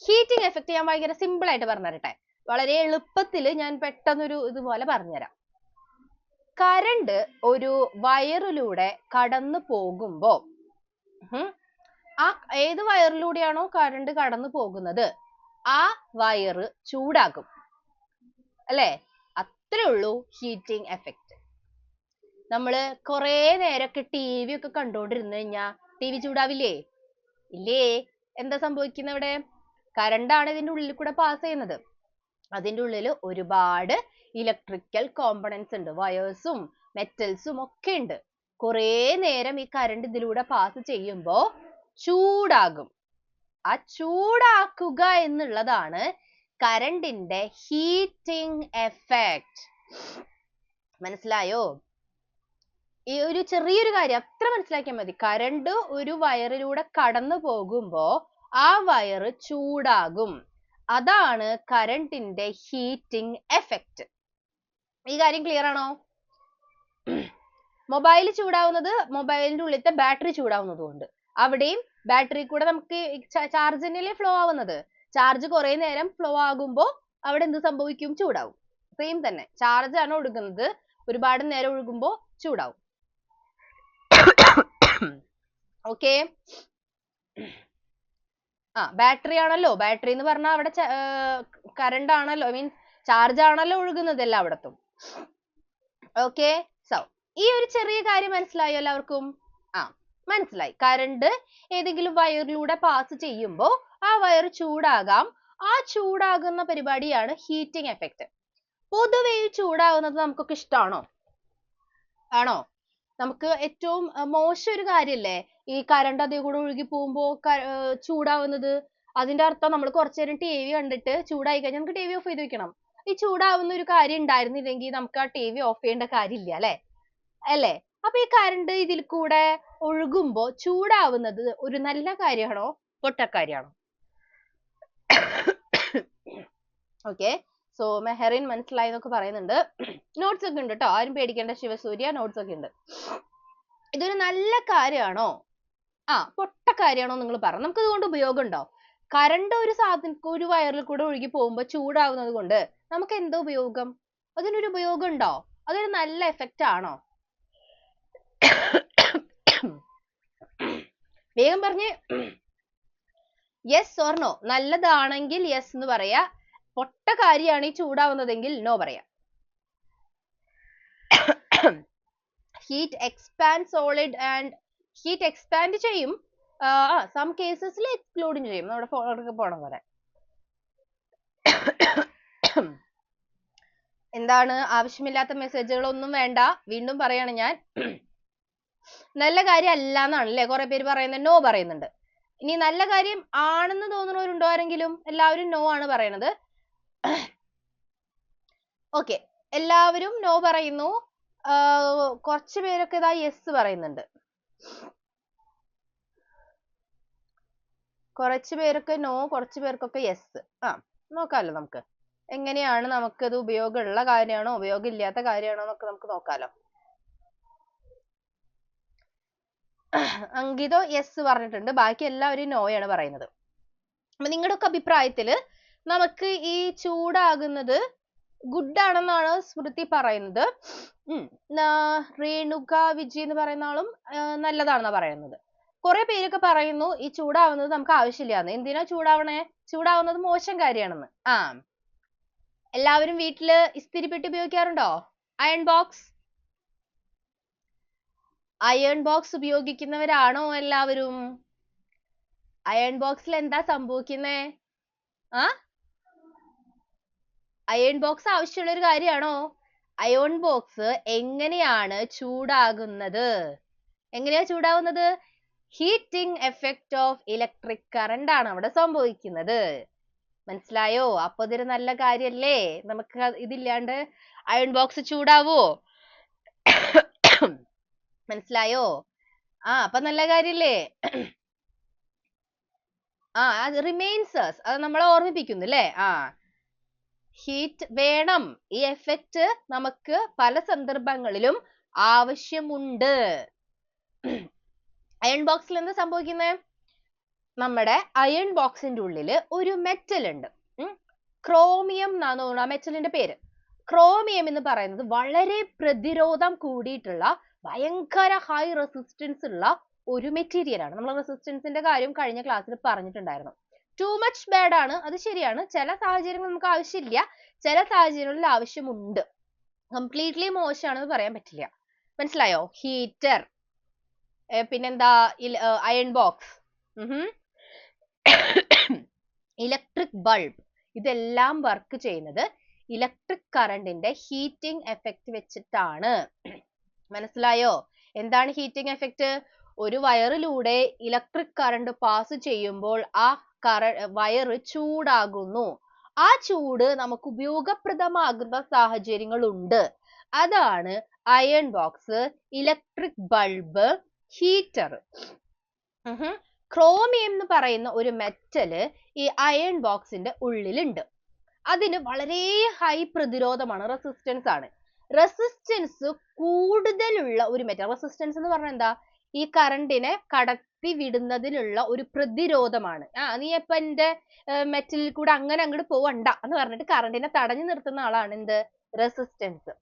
ഹീറ്റിംഗ് എഫക്റ്റ് ഞാൻ ഭയങ്കര സിമ്പിൾ ആയിട്ട് പറഞ്ഞുതരട്ടെ. വളരെ എളുപ്പത്തിൽ ഞാൻ പെട്ടെന്നൊരു ഇതുപോലെ പറഞ്ഞുതരാം. കറണ്ട് ഒരു വയറിലൂടെ കടന്നു പോകുമ്പോ ഏത് വയറിലൂടെയാണോ കറണ്ട് കടന്നു പോകുന്നത് ആ വയറ് ചൂടാകും അല്ലേ? അത്രേ ഉള്ളൂ ഹീറ്റിംഗ് എഫക്റ്റ്. നമ്മള് കൊറേ നേരമൊക്കെ TV ഒക്കെ കണ്ടോണ്ടിരുന്നു കഴിഞ്ഞാ TV ചൂടാവില്ലേ? ഇല്ലേ? എന്താ സംഭവിക്കുന്നത് ഇവിടെ? കറണ്ടാണ് ഇതിന്റെ ഉള്ളിൽ കൂടെ പാസ് ചെയ്യുന്നത്. അതിന്റെ ഉള്ളിൽ ഒരുപാട് ഇലക്ട്രിക്കൽ കോമ്പണൻസ് ഉണ്ട്. വയേഴ്സും മെറ്റൽസും ഒക്കെ ഉണ്ട്. കുറേ നേരം ഈ കറണ്ട് ഇതിലൂടെ പാസ് ചെയ്യുമ്പോ ചൂടാകും. ആ ചൂടാക്കുക എന്നുള്ളതാണ് കറണ്ടിന്റെ ഹീറ്റിംഗ് എഫക്റ്റ്. മനസ്സിലായോ? ഈ ഒരു ചെറിയൊരു കാര്യം അത്ര മനസ്സിലാക്കിയാൽ മതി. കറണ്ട് ഒരു വയറിലൂടെ കടന്നു പോകുമ്പോ ആ വയറ് ചൂടാകും. അതാണ് കറണ്ടിന്റെ ഹീറ്റിംഗ് എഫക്റ്റ്. ഈ കാര്യം ക്ലിയർ ആണോ? മൊബൈൽ ചൂടാവുന്നത് മൊബൈലിന്റെ ഉള്ളിലത്തെ ബാറ്ററി ചൂടാവുന്നത് കൊണ്ട്. അവിടെയും ബാറ്ററി കൂടെ നമുക്ക് ചാർജ് തന്നെയല്ലേ ഫ്ലോ ആവുന്നത്. ചാർജ് കുറെ നേരം ഫ്ലോ ആകുമ്പോ അവിടെ എന്ത് സംഭവിക്കും? ചൂടാവും. സെയിം തന്നെ, ചാർജ് ആണ് ഒഴുകുന്നത്, ഒരുപാട് നേരം ഒഴുകുമ്പോ ചൂടാവും. ഓക്കെ. ബാറ്ററി ആണല്ലോ, ബാറ്ററി എന്ന് പറഞ്ഞാൽ അവിടെ കറണ്ട് ആണല്ലോ, മീൻസ് ചാർജ് ആണല്ലോ ഒഴുകുന്നത് എല്ലായിടത്തും. ഓക്കെ. സോ ഈ ഒരു ചെറിയ കാര്യം മനസ്സിലായോ എല്ലാവർക്കും? മനസ്സിലായി. കറണ്ട് ഏതെങ്കിലും വയറിലൂടെ പാസ് ചെയ്യുമ്പോ ആ വയർ ചൂടാകാം. ആ ചൂടാകുന്ന പരിപാടിയാണ് ഹീറ്റിംഗ് എഫക്റ്റ്. പൊതുവെ ചൂടാകുന്നത് നമുക്കൊക്കെ ഇഷ്ടമാണോ? ആണോ? നമുക്ക് ഏറ്റവും മോശം ഒരു കാര്യല്ലേ ഈ കറണ്ട് അതേ കൂടെ ഒഴുകി പോകുമ്പോ ചൂടാവുന്നത്. അതിന്റെ അർത്ഥം നമ്മൾ കുറച്ചു നേരം TV കണ്ടിട്ട് ചൂടായി കഴിഞ്ഞാൽ നമുക്ക് TV ഓഫ് ചെയ്ത് വെക്കണം. ഈ ചൂടാവുന്ന ഒരു കാര്യം ഉണ്ടായിരുന്നില്ലെങ്കിൽ നമുക്ക് ആ TV ഓഫ് ചെയ്യേണ്ട കാര്യമില്ല അല്ലേ? അപ്പൊ ഈ കറണ്ട് ഇതിൽ കൂടെ ഒഴുകുമ്പോ ചൂടാവുന്നത് ഒരു നല്ല കാര്യമാണോ പൊട്ടക്കാര്യമാണോ? ഓക്കെ. സോ മെഹറിൻ മനസ്സിലായി എന്നൊക്കെ പറയുന്നുണ്ട്. നോട്ട്സ് ഒക്കെ ഉണ്ട് കേട്ടോ, ആരും പേടിക്കേണ്ട. ശിവസൂര്യ നോട്ട്സ് ഒക്കെ ഉണ്ട്. ഇതൊരു നല്ല കാര്യമാണോ പൊട്ട കാര്യമാണോ നിങ്ങൾ പറ. നമുക്ക് ഇതുകൊണ്ട് ഉപയോഗം ഉണ്ടോ? കറണ്ട് ഒരു വയറിൽ കൂടെ ഒഴുകി പോകുമ്പോ ചൂടാവുന്നത് കൊണ്ട് നമുക്ക് എന്താ ഉപയോഗം? അതിനൊരു ഉപയോഗം ഉണ്ടോ? അതൊരു നല്ല എഫക്റ്റ് ആണോ? വേഗം പറഞ്ഞേ. Yes or no. നല്ലതാണെങ്കിൽ യെസ് എന്ന് പറയാ. പൊട്ട കാര്യമാണ് ഈ ചൂടാവുന്നതെങ്കിൽ നോ പറയാ. Heat expand solid and heat expand ചെയ്യും. സം കേസസിൽ എക്സ്ക്ലൂഡും ചെയ്യും. നമ്മുടെ ഫോണൊക്കെ പോണം പോലെ. എന്താണ്? ആവശ്യമില്ലാത്ത മെസ്സേജുകളൊന്നും വേണ്ട. വീണ്ടും പറയാണ് ഞാൻ. നല്ല കാര്യം അല്ല എന്നാണ് അല്ലേ കുറെ പേര് പറയുന്നത്. നോ പറയുന്നുണ്ട്. ഇനി നല്ല കാര്യം ആണെന്ന് തോന്നുന്നവരുണ്ടോ ആരെങ്കിലും? എല്ലാവരും നോ ആണ് പറയണത്. ഓക്കെ, എല്ലാവരും നോ പറയുന്നു. കുറച്ചു പേരൊക്കെ ഇതാ യെസ് പറയുന്നുണ്ട്. കുറച്ചു പേരൊക്കെ നോ, കുറച്ചു പേർക്കൊക്കെ യെസ്. നോക്കാലോ നമുക്ക് എങ്ങനെയാണ് നമുക്കത് ഉപയോഗമുള്ള കാര്യമാണോ ഉപയോഗം ഇല്ലാത്ത കാര്യമാണോ എന്നൊക്കെ നമുക്ക് നോക്കാലോ. അങ്കിതോ യെസ് പറഞ്ഞിട്ടുണ്ട്. ബാക്കി എല്ലാവരും നോയാണ് പറയുന്നത്. അപ്പൊ നിങ്ങളുടെ ഒക്കെ അഭിപ്രായത്തില് നമുക്ക് ഈ ചൂടാകുന്നത് ഗുഡ് ആണെന്നാണ് സ്മൃതി പറയുന്നത്. രേണുക വിജയ് എന്ന് പറയുന്ന ആളും നല്ലതാണെന്നാ പറയുന്നത്. കുറെ പേരൊക്കെ പറയുന്നു ഈ ചൂടാവുന്നത് നമുക്ക് ആവശ്യമില്ലാന്ന്. എന്തിനാ ചൂടാവണേ? ചൂടാവുന്നത് മോശം കാര്യമാണെന്ന്. എല്ലാവരും വീട്ടില് ഇസ്തിരിപ്പെട്ടി ഉപയോഗിക്കാറുണ്ടോ? അയൺ ബോക്സ് ഉപയോഗിക്കുന്നവരാണോ എല്ലാവരും? അയൺ ബോക്സിൽ എന്താ സംഭവിക്കുന്നേ? അയൺ ബോക്സ് ആവശ്യമുള്ള ഒരു കാര്യമാണോ? അയൺ ബോക്സ് എങ്ങനെയാണ് ചൂടാകുന്നത്? എങ്ങനെയാ ചൂടാവുന്നത്? Heating effect of electric current ആണ് അവിടെ സംഭവിക്കുന്നത്. മനസ്സിലായോ? അപ്പൊ ഇതൊരു നല്ല കാര്യല്ലേ? നമുക്ക് ഇതില്ലാണ്ട് അയൺ ബോക്സ് ചൂടാവോ? മനസ്സിലായോ? അപ്പൊ നല്ല കാര്യല്ലേ? അത് റിമൈൻസേഴ്സ്, അത് നമ്മളെ ഓർമ്മിപ്പിക്കുന്നു അല്ലേ? ഹീറ്റ് വേണം. ഈ എഫക്റ്റ് നമുക്ക് പല സന്ദർഭങ്ങളിലും ആവശ്യമുണ്ട്. അയൺ ബോക്സിൽ എന്താ സംഭവിക്കുന്നത്? നമ്മുടെ അയൺ ബോക്സിന്റെ ഉള്ളില് ഒരു മെറ്റൽ ഉണ്ട്. ക്രോമിയം എന്നാണ് തോന്നുന്നു ആ മെറ്റലിന്റെ പേര്. ക്രോമിയം എന്ന് പറയുന്നത് വളരെ പ്രതിരോധം കൂടിയിട്ടുള്ള ഭയങ്കര ഹൈ റെസിസ്റ്റൻസ് ഉള്ള ഒരു മെറ്റീരിയൽ ആണ്. നമ്മൾ റെസിസ്റ്റൻസിന്റെ കാര്യം കഴിഞ്ഞ ക്ലാസ്സിൽ പറഞ്ഞിട്ടുണ്ടായിരുന്നു. ടു മച്ച് ബാഡ് ആണ്, അത് ശരിയാണ്. ചില സാഹചര്യങ്ങളിൽ നമുക്ക് ആവശ്യമില്ല, ചില സാഹചര്യങ്ങളിൽ ആവശ്യമുണ്ട്. കംപ്ലീറ്റ്ലി മോശമാണെന്ന് പറയാൻ പറ്റില്ല. മനസ്സിലായോ? ഹീറ്റർ, പിന്നെന്താ അയൺ ബോക്സ്, ഇലക്ട്രിക് ബൾബ്, ഇതെല്ലാം വർക്ക് ചെയ്യുന്നത് ഇലക്ട്രിക് കറണ്ടിന്റെ ഹീറ്റിംഗ് എഫക്റ്റ് വെച്ചിട്ടാണ്. മനസ്സിലായോ? എന്താണ് ഹീറ്റിംഗ് എഫക്റ്റ്? ഒരു വയറിലൂടെ ഇലക്ട്രിക് കറണ്ട് പാസ് ചെയ്യുമ്പോൾ ആ വയറ് ചൂടാകുന്നു. ആ ചൂട് നമുക്ക് ഉപയോഗപ്രദമാകുന്ന സാഹചര്യങ്ങളുണ്ട്. അതാണ് iron box, electric bulb, heater. Chromium എന്ന് പറയുന്ന ഒരു മെറ്റല് ഈ അയൺ ബോക്സിന്റെ ഉള്ളിലുണ്ട്. അതിന് വളരെ ഹൈ പ്രതിരോധമാണ്, റെസിസ്റ്റൻസ് ആണ്. റെസിസ്റ്റൻസ് കൂടുതലുള്ള ഒരു മെറ്റൽ. റെസിസ്റ്റൻസ് എന്ന് പറഞ്ഞാൽ എന്താ? ഈ കറണ്ടിനെ കടത്തി വിടുന്നതിനുള്ള ഒരു പ്രതിരോധമാണ്. നീ ഇപ്പൊ എന്റെ മെറ്റലിൽ കൂടെ അങ്ങനെ അങ്ങോട്ട് പോവണ്ട എന്ന് പറഞ്ഞിട്ട് കറണ്ടിനെ തടഞ്ഞു നിർത്തുന്ന ആളാണ് എന്ത്? റെസിസ്റ്റൻസ്.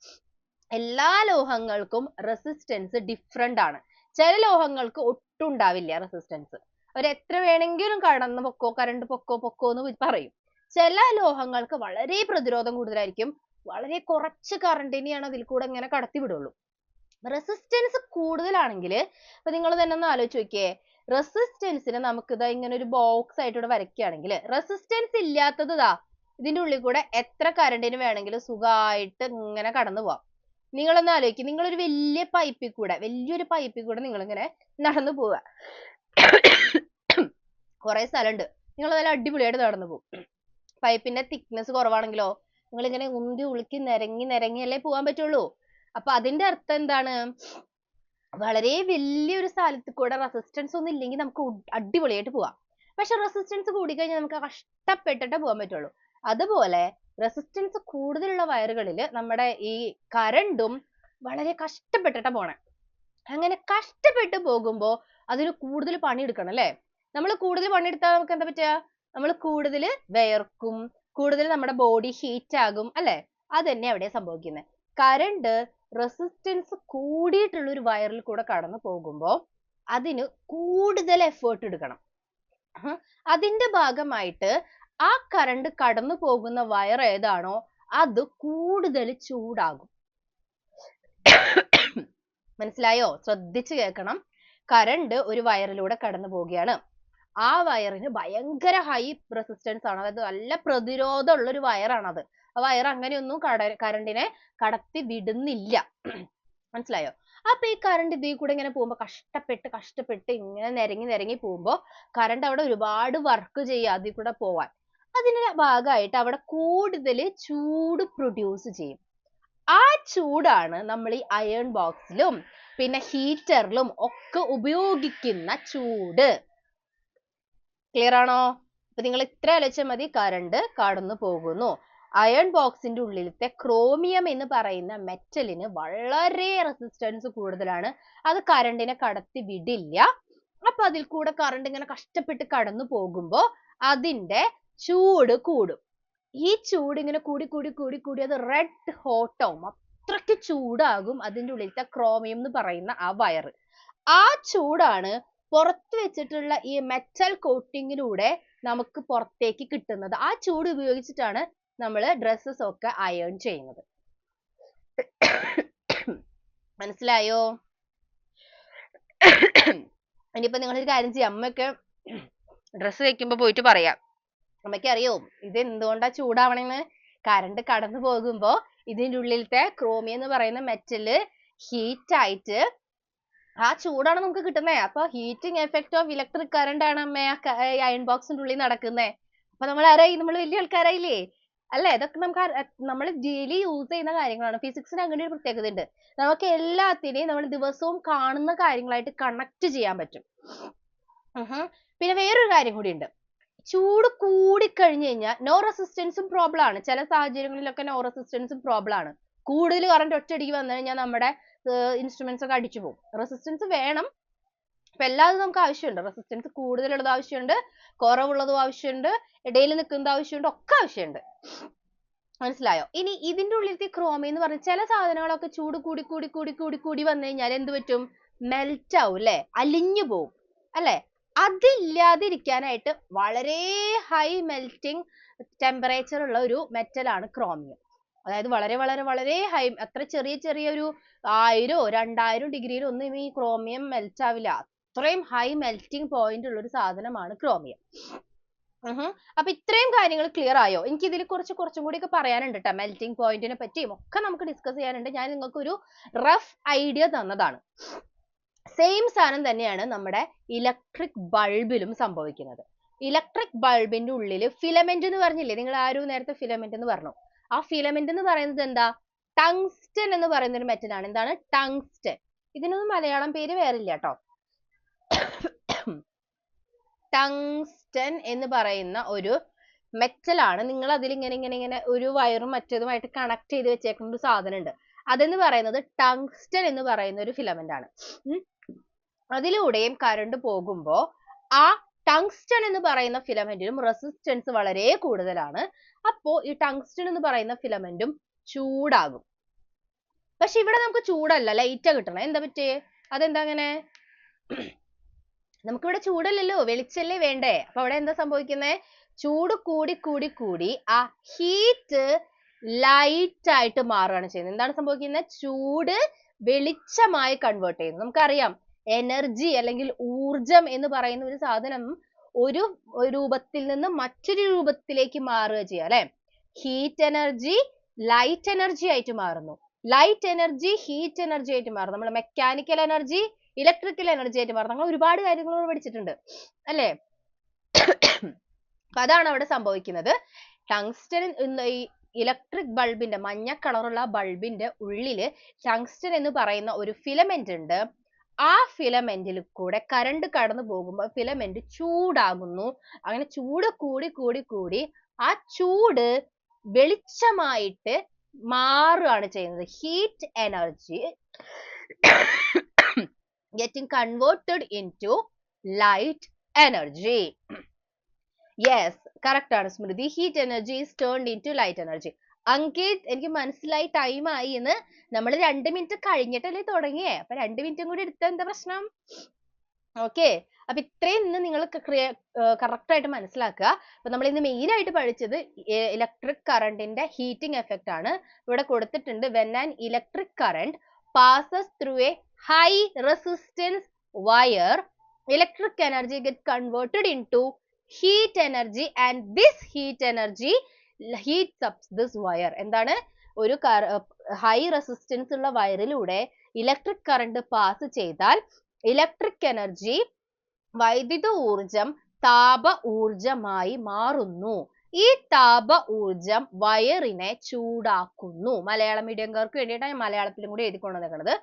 എല്ലാ ലോഹങ്ങൾക്കും റെസിസ്റ്റൻസ് ഡിഫറെന്റ് ആണ്. ചില ലോഹങ്ങൾക്ക് ഒട്ടും ഉണ്ടാവില്ല റെസിസ്റ്റൻസ്. അവർ എത്ര വേണമെങ്കിലും കടന്നു പൊക്കോ, കറണ്ട് പൊക്കോ എന്ന് പറയും. ചില ലോഹങ്ങൾക്ക് വളരെ പ്രതിരോധം കൂടുതലായിരിക്കും. വളരെ കുറച്ച് കറണ്ടിനെയാണ് അതിൽ കൂടെ ഇങ്ങനെ കടത്തി വിടുള്ളൂ. റെസിസ്റ്റൻസ് കൂടുതലാണെങ്കിൽ ഇപ്പൊ നിങ്ങൾ തന്നെ ഒന്ന് ആലോചിച്ച് നോക്കിയേ. റെസിസ്റ്റൻസിനെ നമുക്ക് ഇതാ ഇങ്ങനെ ഒരു ബോക്സ് ആയിട്ട് ഇവിടെ വരയ്ക്കുകയാണെങ്കിൽ, റെസിസ്റ്റൻസ് ഇല്ലാത്തത് ഇതിന്റെ ഉള്ളിൽ കൂടെ എത്ര കറണ്ടിന് വേണമെങ്കിലും സുഖമായിട്ട് ഇങ്ങനെ കടന്നു പോവാം. നിങ്ങളൊന്ന് ആലോചിക്കുക, നിങ്ങളൊരു വലിയൊരു പൈപ്പിൽ കൂടെ നിങ്ങൾ ഇങ്ങനെ നടന്നു പോവുക. കുറെ സ്ഥലമുണ്ട്, നിങ്ങൾ നല്ല അടിപൊളിയായിട്ട് നടന്നു പോകും. പൈപ്പിന്റെ തിക്നെസ് കുറവാണെങ്കിലോ നിങ്ങൾ ഇങ്ങനെ ഉന്തി ഉളുക്കി നിരങ്ങിയല്ലേ പോകാൻ പറ്റുള്ളൂ. അപ്പൊ അതിന്റെ അർത്ഥം എന്താണ്? വളരെ വലിയൊരു സ്ഥലത്ത് കൂടെ റെസിസ്റ്റൻസ് ഒന്നും ഇല്ലെങ്കിൽ നമുക്ക് അടിപൊളിയായിട്ട് പോവാം. പക്ഷെ റെസിസ്റ്റൻസ് കൂടിക്കഴിഞ്ഞാൽ നമുക്ക് കഷ്ടപ്പെട്ടിട്ടേ പോകാൻ പറ്റുള്ളൂ. അതുപോലെ റെസിസ്റ്റൻസ് കൂടുതലുള്ള വയറുകളിൽ നമ്മുടെ ഈ കറണ്ടും വളരെ കഷ്ടപ്പെട്ടിട്ടാ പോണേ. അങ്ങനെ കഷ്ടപ്പെട്ട് പോകുമ്പോൾ അതിന് കൂടുതൽ പണിയെടുക്കണം അല്ലേ? നമ്മൾ കൂടുതൽ പണിയെടുത്താൽ നമുക്ക് എന്താ പറ്റുക? നമ്മൾ കൂടുതൽ വിയർക്കും, കൂടുതൽ നമ്മുടെ ബോഡി ഹീറ്റ് ആകും അല്ലേ? അത് തന്നെ അവിടെ സംഭവിക്കുന്നത്. കറണ്ട് റെസിസ്റ്റൻസ് കൂടിയിട്ടുള്ള ഒരു വയറിൽ കൂടെ കടന്നു പോകുമ്പോൾ അതിന് കൂടുതൽ എഫേർട്ട് എടുക്കണം. അതിന്റെ ഭാഗമായിട്ട് ആ കറണ്ട് കടന്നു പോകുന്ന വയർ ഏതാണോ അത് കൂടുതൽ ചൂടാകും. മനസ്സിലായോ? ശ്രദ്ധിച്ചു കേൾക്കണം. കറണ്ട് ഒരു വയറിലൂടെ കടന്നു പോവുകയാണ്. ആ വയറിന് ഭയങ്കര ഹൈ റെസിസ്റ്റൻസ് ആണ്, അതായത് നല്ല പ്രതിരോധം ഉള്ള ഒരു വയറാണത്. ആ വയർ അങ്ങനെയൊന്നും കറണ്ടിനെ കടത്തി വിടുന്നില്ല. മനസ്സിലായോ? അപ്പൊ ഈ കറണ്ട് ഇതിൽ കൂടെ ഇങ്ങനെ പോകുമ്പോ കഷ്ടപ്പെട്ട് ഇങ്ങനെ നിരങ്ങി പോകുമ്പോ കറണ്ട് അവിടെ ഒരുപാട് വർക്ക് ചെയ്യുക അതിൽ കൂടെ പോവാൻ. അതിന്റെ ഭാഗമായിട്ട് അവിടെ കൂടുതൽ ചൂട് പ്രൊഡ്യൂസ് ചെയ്യും. ആ ചൂടാണ് നമ്മൾ ഈ അയൺ ബോക്സിലും പിന്നെ ഹീറ്ററിലും ഒക്കെ ഉപയോഗിക്കുന്ന ചൂട്. ക്ലിയർ ആണോ? അപ്പൊ നിങ്ങൾ ഇത്ര ആലോചിച്ചാൽ മതി. കറണ്ട് കടന്നു പോകുന്നു. അയൺ ബോക്സിന്റെ ഉള്ളിലത്തെ ക്രോമിയം എന്ന് പറയുന്ന മെറ്റലിന് വളരെ റെസിസ്റ്റൻസ് കൂടുതലാണ്. അത് കറണ്ടിനെ കടത്തി വിടില്ല. അപ്പൊ അതിൽ കൂടെ കറണ്ട് ഇങ്ങനെ കഷ്ടപ്പെട്ട് കടന്നു പോകുമ്പോ അതിന്റെ ചൂട് കൂടും. ഈ ചൂട് ഇങ്ങനെ കൂടി അത് റെഡ് ഹോട്ട് ആവും. അത്രയ്ക്ക് ചൂടാകും അതിന്റെ ഉള്ളിലത്തെ ക്രോമിയം എന്ന് പറയുന്ന ആ വയർ. ആ ചൂടാണ് പുറത്ത് വെച്ചിട്ടുള്ള ഈ മെറ്റൽ കോട്ടിങ്ങിലൂടെ നമുക്ക് പുറത്തേക്ക് കിട്ടുന്നത്. ആ ചൂട് ഉപയോഗിച്ചിട്ടാണ് നമ്മൾ ഡ്രസ്സസ് ഒക്കെ അയൺ ചെയ്യുന്നത്. മനസ്സിലായോ? ഇനിയിപ്പോ നിങ്ങളൊരു കാര്യം ചെയ്യാം. അമ്മയൊക്കെ ഡ്രസ്സ് വെക്കുമ്പോ പോയിട്ട് പറയാം, അമ്മയ്ക്ക് അറിയോ ഇത് എന്തുകൊണ്ടാ ചൂടാവണെന്ന്? കറണ്ട് കടന്നു പോകുമ്പോ ഇതിന്റെ ഉള്ളിലത്തെ ക്രോമിയം എന്ന് പറയുന്ന മെറ്റല് ഹീറ്റ് ആയിട്ട് ആ ചൂടാണ് നമുക്ക് കിട്ടുന്നത്. അപ്പൊ heating effect of electric current ആണ് അമ്മ അയൺ ബോക്സിന്റെ ഉള്ളിൽ നടക്കുന്നത്. അപ്പൊ നമ്മൾ ആരായി? നമ്മൾ വലിയ ആൾക്കാരായില്ലേ? അല്ലേ? ഇതൊക്കെ നമുക്ക് നമ്മൾ ഡെയിലി യൂസ് ചെയ്യുന്ന കാര്യങ്ങളാണ്. ഫിസിക്സിന് അങ്ങനെ ഒരു പ്രത്യേകത ഉണ്ട്. നമുക്ക് എല്ലാത്തിനെയും നമ്മൾ ദിവസവും കാണുന്ന കാര്യങ്ങളായിട്ട് കണക്ട് ചെയ്യാൻ പറ്റും. പിന്നെ വേറൊരു കാര്യം കൂടി ഉണ്ട്. ചൂട് കൂടിക്കഴിഞ്ഞു കഴിഞ്ഞാൽ നോ റെസിസ്റ്റൻസും പ്രോബ്ലം ആണ്. ചില സാഹചര്യങ്ങളിലൊക്കെ നോ റെസിസ്റ്റൻസും പ്രോബ്ലം ആണ്. കൂടുതൽ കറണ്ട് ഒറ്റയടിക്ക് വന്നു കഴിഞ്ഞാൽ നമ്മുടെ ഇൻസ്ട്രുമെന്റ്സ് ഒക്കെ അടിച്ചു പോകും. റെസിസ്റ്റൻസ് വേണം. അപ്പൊ എല്ലാതും നമുക്ക് ആവശ്യമുണ്ട്. റെസിസ്റ്റൻസ് കൂടുതലുള്ളത് ആവശ്യമുണ്ട്, കുറവുള്ളതും ആവശ്യമുണ്ട്, ഇടയിൽ നിൽക്കുന്നത് ആവശ്യമുണ്ട്, ഒക്കെ ആവശ്യമുണ്ട്. മനസ്സിലായോ? ഇനി ഇതിന്റെ ഉള്ളിലത്തെ ക്രോമിയം എന്ന് പറഞ്ഞ ചില സാധനങ്ങളൊക്കെ ചൂട് കൂടി കൂടി കൂടി കൂടി കൂടി വന്നു കഴിഞ്ഞാൽ എന്ത് പറ്റും? മെൽറ്റ് ആവും അല്ലേ? അലിഞ്ഞു പോവും അല്ലേ? അതില്ലാതിരിക്കാനായിട്ട് വളരെ ഹൈ മെൽറ്റിംഗ് ടെമ്പറേച്ചർ ഉള്ള ഒരു മെറ്റൽ ആണ് ക്രോമിയം. അതായത് വളരെ വളരെ വളരെ ഹൈ, അത്ര ചെറിയ ചെറിയ ഒരു 1000 2000 ഡിഗ്രിയിൽ ഒന്നും ഈ ക്രോമിയം മെൽറ്റ് ആവില്ല. അത്രയും ഹൈ മെൽറ്റിംഗ് പോയിന്റ് ഉള്ള ഒരു സാധനമാണ് ക്രോമിയം. അപ്പൊ ഇത്രയും കാര്യങ്ങൾ ക്ലിയർ ആയോ? എനിക്ക് ഇതിൽ കുറച്ചും കൂടി ഒക്കെ പറയാനുണ്ട് കേട്ടോ. മെൽറ്റിംഗ് പോയിന്റിനെ പറ്റിയും ഒക്കെ നമുക്ക് ഡിസ്കസ് ചെയ്യാനുണ്ട്. ഞാൻ നിങ്ങൾക്ക് ഒരു റഫ് ഐഡിയ തന്നതാണ്. സെയിം സാധനം തന്നെയാണ് നമ്മുടെ ഇലക്ട്രിക് ബൾബിലും സംഭവിക്കുന്നത്. ഇലക്ട്രിക് ബൾബിന്റെ ഉള്ളിൽ ഫിലമെന്റ് എന്ന് പറഞ്ഞില്ലേ? നിങ്ങൾ ആരും നേരത്തെ ഫിലമെന്റ് എന്ന് പറഞ്ഞു. ആ ഫിലമെന്റ് എന്ന് പറയുന്നത് എന്താ? ടങ്സ്റ്റൻ എന്ന് പറയുന്ന ഒരു മെറ്റൽ ആണ്. എന്താണ്? ടങ്സ്റ്റൻ. ഇതിനൊന്നും മലയാളം പേര് വേറില്ല കേട്ടോ. ടങ്സ്റ്റൻ എന്ന് പറയുന്ന ഒരു മെറ്റൽ ആണ്. നിങ്ങൾ അതിൽ ഇങ്ങനെ ഒരു വയറും മറ്റേതുമായിട്ട് കണക്ട് ചെയ്ത് വെച്ചേക്കുന്ന ഒരു സാധനം ഉണ്ട്. അതെന്ന് പറയുന്നത് ടങ്സ്റ്റൻ എന്ന് പറയുന്ന ഒരു ഫിലമെന്റ് ആണ്. അതിലൂടെയും കറണ്ട് പോകുമ്പോ ആ ടങ്സ്റ്റൺ എന്ന് പറയുന്ന ഫിലമെന്റിനും റെസിസ്റ്റൻസ് വളരെ കൂടുതലാണ്. അപ്പോ ഈ ടങ്സ്റ്റൺ എന്ന് പറയുന്ന ഫിലമെന്റും ചൂടാകും. പക്ഷെ ഇവിടെ നമുക്ക് ചൂടല്ല, ലൈറ്റാ കിട്ടണം. എന്താ പറ്റിയേ? അതെന്താ അങ്ങനെ? നമുക്കിവിടെ ചൂടല്ലല്ലോ, വെളിച്ചല്ലേ വേണ്ടേ? അപ്പൊ അവിടെ എന്താ സംഭവിക്കുന്നേ? ചൂട് കൂടി കൂടി കൂടി ആ ഹീറ്റ് ലൈറ്റ് ആയിട്ട് മാറുകയാണ് ചെയ്യുന്നത്. എന്താണ് സംഭവിക്കുന്നത്? ചൂട് വെളിച്ചമായി കൺവേർട്ട് ചെയ്യുന്നു. നമുക്കറിയാം എനർജി അല്ലെങ്കിൽ ഊർജം എന്ന് പറയുന്ന ഒരു സാധനം ഒരു രൂപത്തിൽ നിന്ന് മറ്റൊരു രൂപത്തിലേക്ക് മാറുക ചെയ്യുക അല്ലെ? ഹീറ്റ് എനർജി ലൈറ്റ് എനർജി ആയിട്ട് മാറുന്നു. ലൈറ്റ് എനർജി ഹീറ്റ് എനർജി ആയിട്ട് മാറും. നമ്മൾ മെക്കാനിക്കൽ എനർജി ഇലക്ട്രിക്കൽ എനർജി ആയിട്ട് മാറും. നമ്മൾ ഒരുപാട് കാര്യങ്ങൾ പഠിച്ചിട്ടുണ്ട് അല്ലേ? അപ്പൊ അതാണ് അവിടെ സംഭവിക്കുന്നത്. ടങ്സ്റ്റൻ ഈ ഇലക്ട്രിക് ബൾബിന്റെ മഞ്ഞ കളറുള്ള ബൾബിന്റെ ഉള്ളില് ടങ്സ്റ്റൻ എന്ന് പറയുന്ന ഒരു ഫിലമെന്റ് ഉണ്ട്. ആ ഫിലമെന്റിൽ കൂടെ കറണ്ട് കടന്നു പോകുമ്പോൾ ഫിലമെന്റ് ചൂടാകുന്നു. അങ്ങനെ ചൂട് കൂടി കൂടി കൂടി ആ ചൂട് വെളിച്ചമായിട്ട് മാറുകയാണ് ചെയ്യുന്നത്. Heat energy getting converted into light energy. Yes, correct ആണ് സ്മൃതി. Heat energy is turned into light energy. Ankit, എനിക്ക് മനസ്സിലായി, ടൈം ആയി എന്ന്. നമ്മൾ 2 മിനിറ്റ് കഴിഞ്ഞിട്ടല്ലേ തുടങ്ങിയേ? അപ്പൊ 2 മിനിറ്റും കൂടി എടുത്താൽ എന്താ പ്രശ്നം? ഓക്കെ, അപ്പൊ ഇത്രയും ഇന്ന് നിങ്ങൾ കറക്റ്റ് ആയിട്ട് മനസ്സിലാക്കുക. അപ്പൊ നമ്മൾ ഇന്ന് മെയിൻ ആയിട്ട് പഠിച്ചത് ഇലക്ട്രിക് കറണ്ടിന്റെ ഹീറ്റിംഗ് എഫക്റ്റ് ആണ്. ഇവിടെ കൊടുത്തിട്ടുണ്ട്. when an electric current passes through a high resistance wire, electric energy gets converted into heat energy and this heat energy heats up this wire. എന്താണ്? ഒരു ഹൈ റെസിസ്റ്റൻസ് ഉള്ള വയറിലൂടെ electric current pass ചെയ്താൽ electric energy വൈദ്യുത ഊർജം താപ ഊർജമായി മാറുന്നു. ഈ താപ ഊർജം വയറിനെ ചൂടാക്കുന്നു. മലയാളം മീഡിയംകാർക്ക് വേണ്ടിയിട്ടാണ് ഞാൻ മലയാളത്തിലും കൂടി എഴുതിക്കൊണ്ട് വന്നിരിക്കുന്നത്.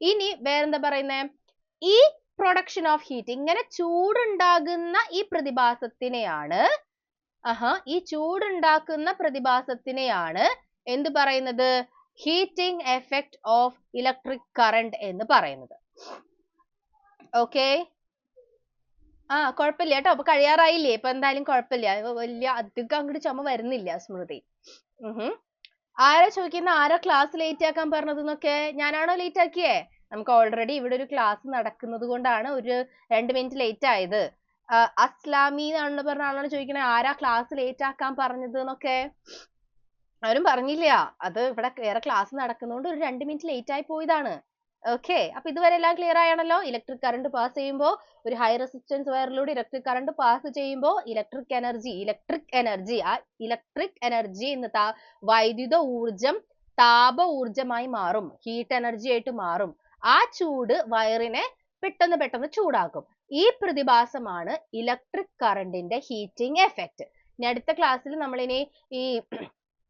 ഇനി വേറെന്താ പറയുന്നേ? ഈ പ്രൊഡക്ഷൻ ഓഫ് ഹീറ്റ്, ഇങ്ങനെ ചൂടുണ്ടാകുന്ന ഈ പ്രതിഭാസത്തിനെയാണ് ഈ ചൂടുണ്ടാക്കുന്ന പ്രതിഭാസത്തിനെയാണ് എന്ത് പറയുന്നത്? Heating effect of electric current എന്ന് പറയുന്നത്. ഓക്കെ, കുഴപ്പമില്ല കേട്ടോ. അപ്പൊ കഴിയാറായില്ലേ? ഇപ്പൊ എന്തായാലും കുഴപ്പമില്ല. വലിയ അധികം അങ്ങോട്ട് ചുമ വരുന്നില്ല സ്മൃതി. ആരാ ചോദിക്കുന്ന ആരാ ക്ലാസ് ലേറ്റ് ആക്കാൻ പറഞ്ഞതെന്നൊക്കെ? ഞാനാണോ ലേറ്റ് ആക്കിയേ? നമുക്ക് ഓൾറെഡി ഇവിടെ ഒരു ക്ലാസ് നടക്കുന്നത് കൊണ്ടാണ് ഒരു 2 മിനിറ്റ് ലേറ്റ് ആയത്. അസ്ലാമി എന്നാണ് പറഞ്ഞ ആളാണ് ചോദിക്കുന്നത് ആരാ ക്ലാസ് ലേറ്റ് ആക്കാൻ പറഞ്ഞത് എന്നൊക്കെ. ആരും പറഞ്ഞില്ല. അത് ഇവിടെ വേറെ ക്ലാസ് നടക്കുന്നതുകൊണ്ട് ഒരു 2 മിനിറ്റ് ലേറ്റ് ആയി പോയതാണ്. ഓക്കെ, അപ്പൊ ഇതുവരെ എല്ലാം ക്ലിയർ ആയാണല്ലോ? ഇലക്ട്രിക് കറണ്ട് പാസ് ചെയ്യുമ്പോൾ ഒരു ഹൈ റെസിസ്റ്റൻസ് വയറിലൂടെ ഇലക്ട്രിക് കറണ്ട് പാസ് ചെയ്യുമ്പോൾ ഇലക്ട്രിക് എനർജി ആ ഇലക്ട്രിക് എനർജി എന്ന വൈദ്യുത ഊർജം താപ ഊർജമായി മാറും. ഹീറ്റ് എനർജി ആയിട്ട് മാറും. ആ ചൂട് വയറിനെ പെട്ടെന്ന് ചൂടാക്കും. ഈ പ്രതിഭാസമാണ് ഇലക്ട്രിക് കറണ്ടിന്റെ ഹീറ്റിംഗ് എഫക്റ്റ്. ഇനി അടുത്ത ക്ലാസ്സിൽ നമ്മൾ ഇനി ഈ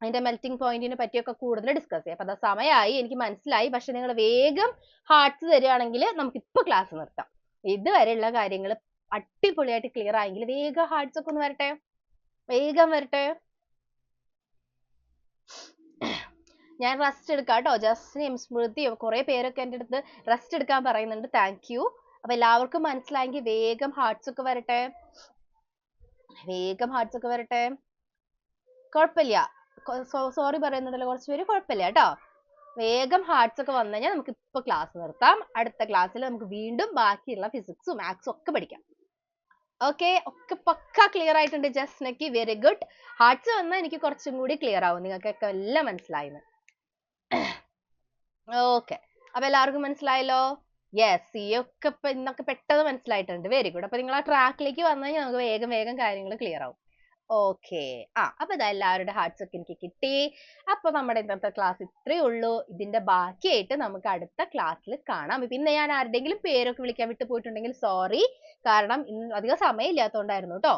അതിന്റെ മെൽറ്റിംഗ് പോയിന്റിനെ പറ്റിയൊക്കെ കൂടുതൽ ഡിസ്കസ് ചെയ്യാം. അപ്പൊ സമയമായി, എനിക്ക് മനസ്സിലായി. പക്ഷെ നിങ്ങൾ വേഗം ഹാർട്സ് തരികയാണെങ്കിൽ നമുക്ക് ഇപ്പൊ ക്ലാസ് നിർത്താം. ഇതുവരെയുള്ള കാര്യങ്ങൾ അടിപൊളിയായിട്ട് ക്ലിയർ ആയെങ്കിൽ വേഗം ഹാർട്സ് ഒക്കെ ഒന്ന് വരട്ടെ, വേഗം വരട്ടെ. ഞാൻ റെസ്റ്റ് എടുക്കാം കേട്ടോ. ജസ്റ്റിനെയും സ്മൃതിയും കുറെ പേരൊക്കെ എൻ്റെ അടുത്ത് റെസ്റ്റ് എടുക്കാൻ പറയുന്നുണ്ട്. Thank you. അപ്പൊ എല്ലാവർക്കും മനസ്സിലായെങ്കിൽ വേഗം ഹാർട്സ് ഒക്കെ വരട്ടെ, വേഗം ഹാർട്സ് ഒക്കെ വരട്ടെ. കുഴപ്പമില്ല, സോറി പറയുന്നുണ്ടല്ലോ കുറച്ച് പേര്. കുഴപ്പമില്ല കേട്ടോ. വേഗം ഹാർട്സ് ഒക്കെ വന്നു കഴിഞ്ഞാൽ നമുക്ക് ഇപ്പൊ ക്ലാസ് നിർത്താം. അടുത്ത ക്ലാസ്സിൽ നമുക്ക് വീണ്ടും ബാക്കിയുള്ള ഫിസിക്സും മാത്സും ഒക്കെ പഠിക്കാം. ഓക്കെ, ഒക്കെ പക്ക ക്ലിയർ ആയിട്ടുണ്ട് ജസ്നയ്ക്ക്. Very good. ഹാർട്സ് വന്നാൽ എനിക്ക് കുറച്ചും കൂടി ക്ലിയർ ആവും. നിങ്ങൾക്കൊക്കെ എല്ലാം മനസ്സിലായിന്ന്. ഓക്കെ, അപ്പൊ എല്ലാവർക്കും മനസ്സിലായല്ലോ? യെസ്, ഈ ഒക്കെ ഇന്നൊക്കെ പെട്ടെന്ന് മനസ്സിലായിട്ടുണ്ട്. Very good. അപ്പൊ നിങ്ങൾ ആ ട്രാക്കിലേക്ക് വന്നു കഴിഞ്ഞാൽ നമുക്ക് വേഗം വേഗം കാര്യങ്ങൾ ക്ലിയർ ആവും. ഓക്കെ, അപ്പൊ ഇതാ എല്ലാവരുടെ ഹാർട്സ് ഒക്കെ എനിക്ക് കിട്ടി. അപ്പൊ നമ്മുടെ ഇന്നത്തെ ക്ലാസ് ഇത്രയേ ഉള്ളൂ. ഇതിന്റെ ബാക്കിയായിട്ട് നമുക്ക് അടുത്ത ക്ലാസ്സിൽ കാണാം. പിന്നെ ഞാൻ ആരുടെങ്കിലും പേരൊക്കെ വിളിക്കാൻ വിട്ടു പോയിട്ടുണ്ടെങ്കിൽ സോറി, കാരണം ഇന്ന് അധികം സമയം ഇല്ലാത്തതുകൊണ്ടായിരുന്നു കേട്ടോ.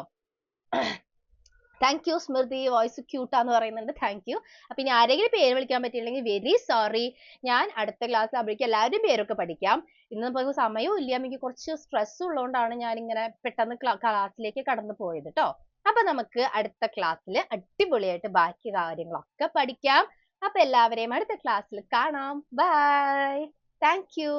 താങ്ക് യു സ്മൃതി, വോയിസ് ക്യൂട്ടാന്ന് പറയുന്നുണ്ട്. Thank you. അപ്പൊ ഇനി ആരെങ്കിലും പേര് വിളിക്കാൻ പറ്റിയില്ലെങ്കിൽ വെരി സോറി. ഞാൻ അടുത്ത ക്ലാസ് ആകുമ്പോഴേക്കും എല്ലാവരും പേരൊക്കെ പഠിക്കാം. ഇന്ന് നമുക്ക് സമയവും ഇല്ല, എനിക്ക് കുറച്ച് സ്ട്രെസ് ഉള്ളതുകൊണ്ടാണ് ഞാൻ ഇങ്ങനെ പെട്ടെന്ന് ക്ലാസ്സിലേക്ക് കടന്നു പോയത് കേട്ടോ. അപ്പൊ നമുക്ക് അടുത്ത ക്ലാസ്സിൽ അടിപൊളിയായിട്ട് ബാക്കി കാര്യങ്ങളൊക്കെ പഠിക്കാം. അപ്പൊ എല്ലാവരെയും അടുത്ത ക്ലാസ്സിൽ കാണാം. ബൈ. Thank you.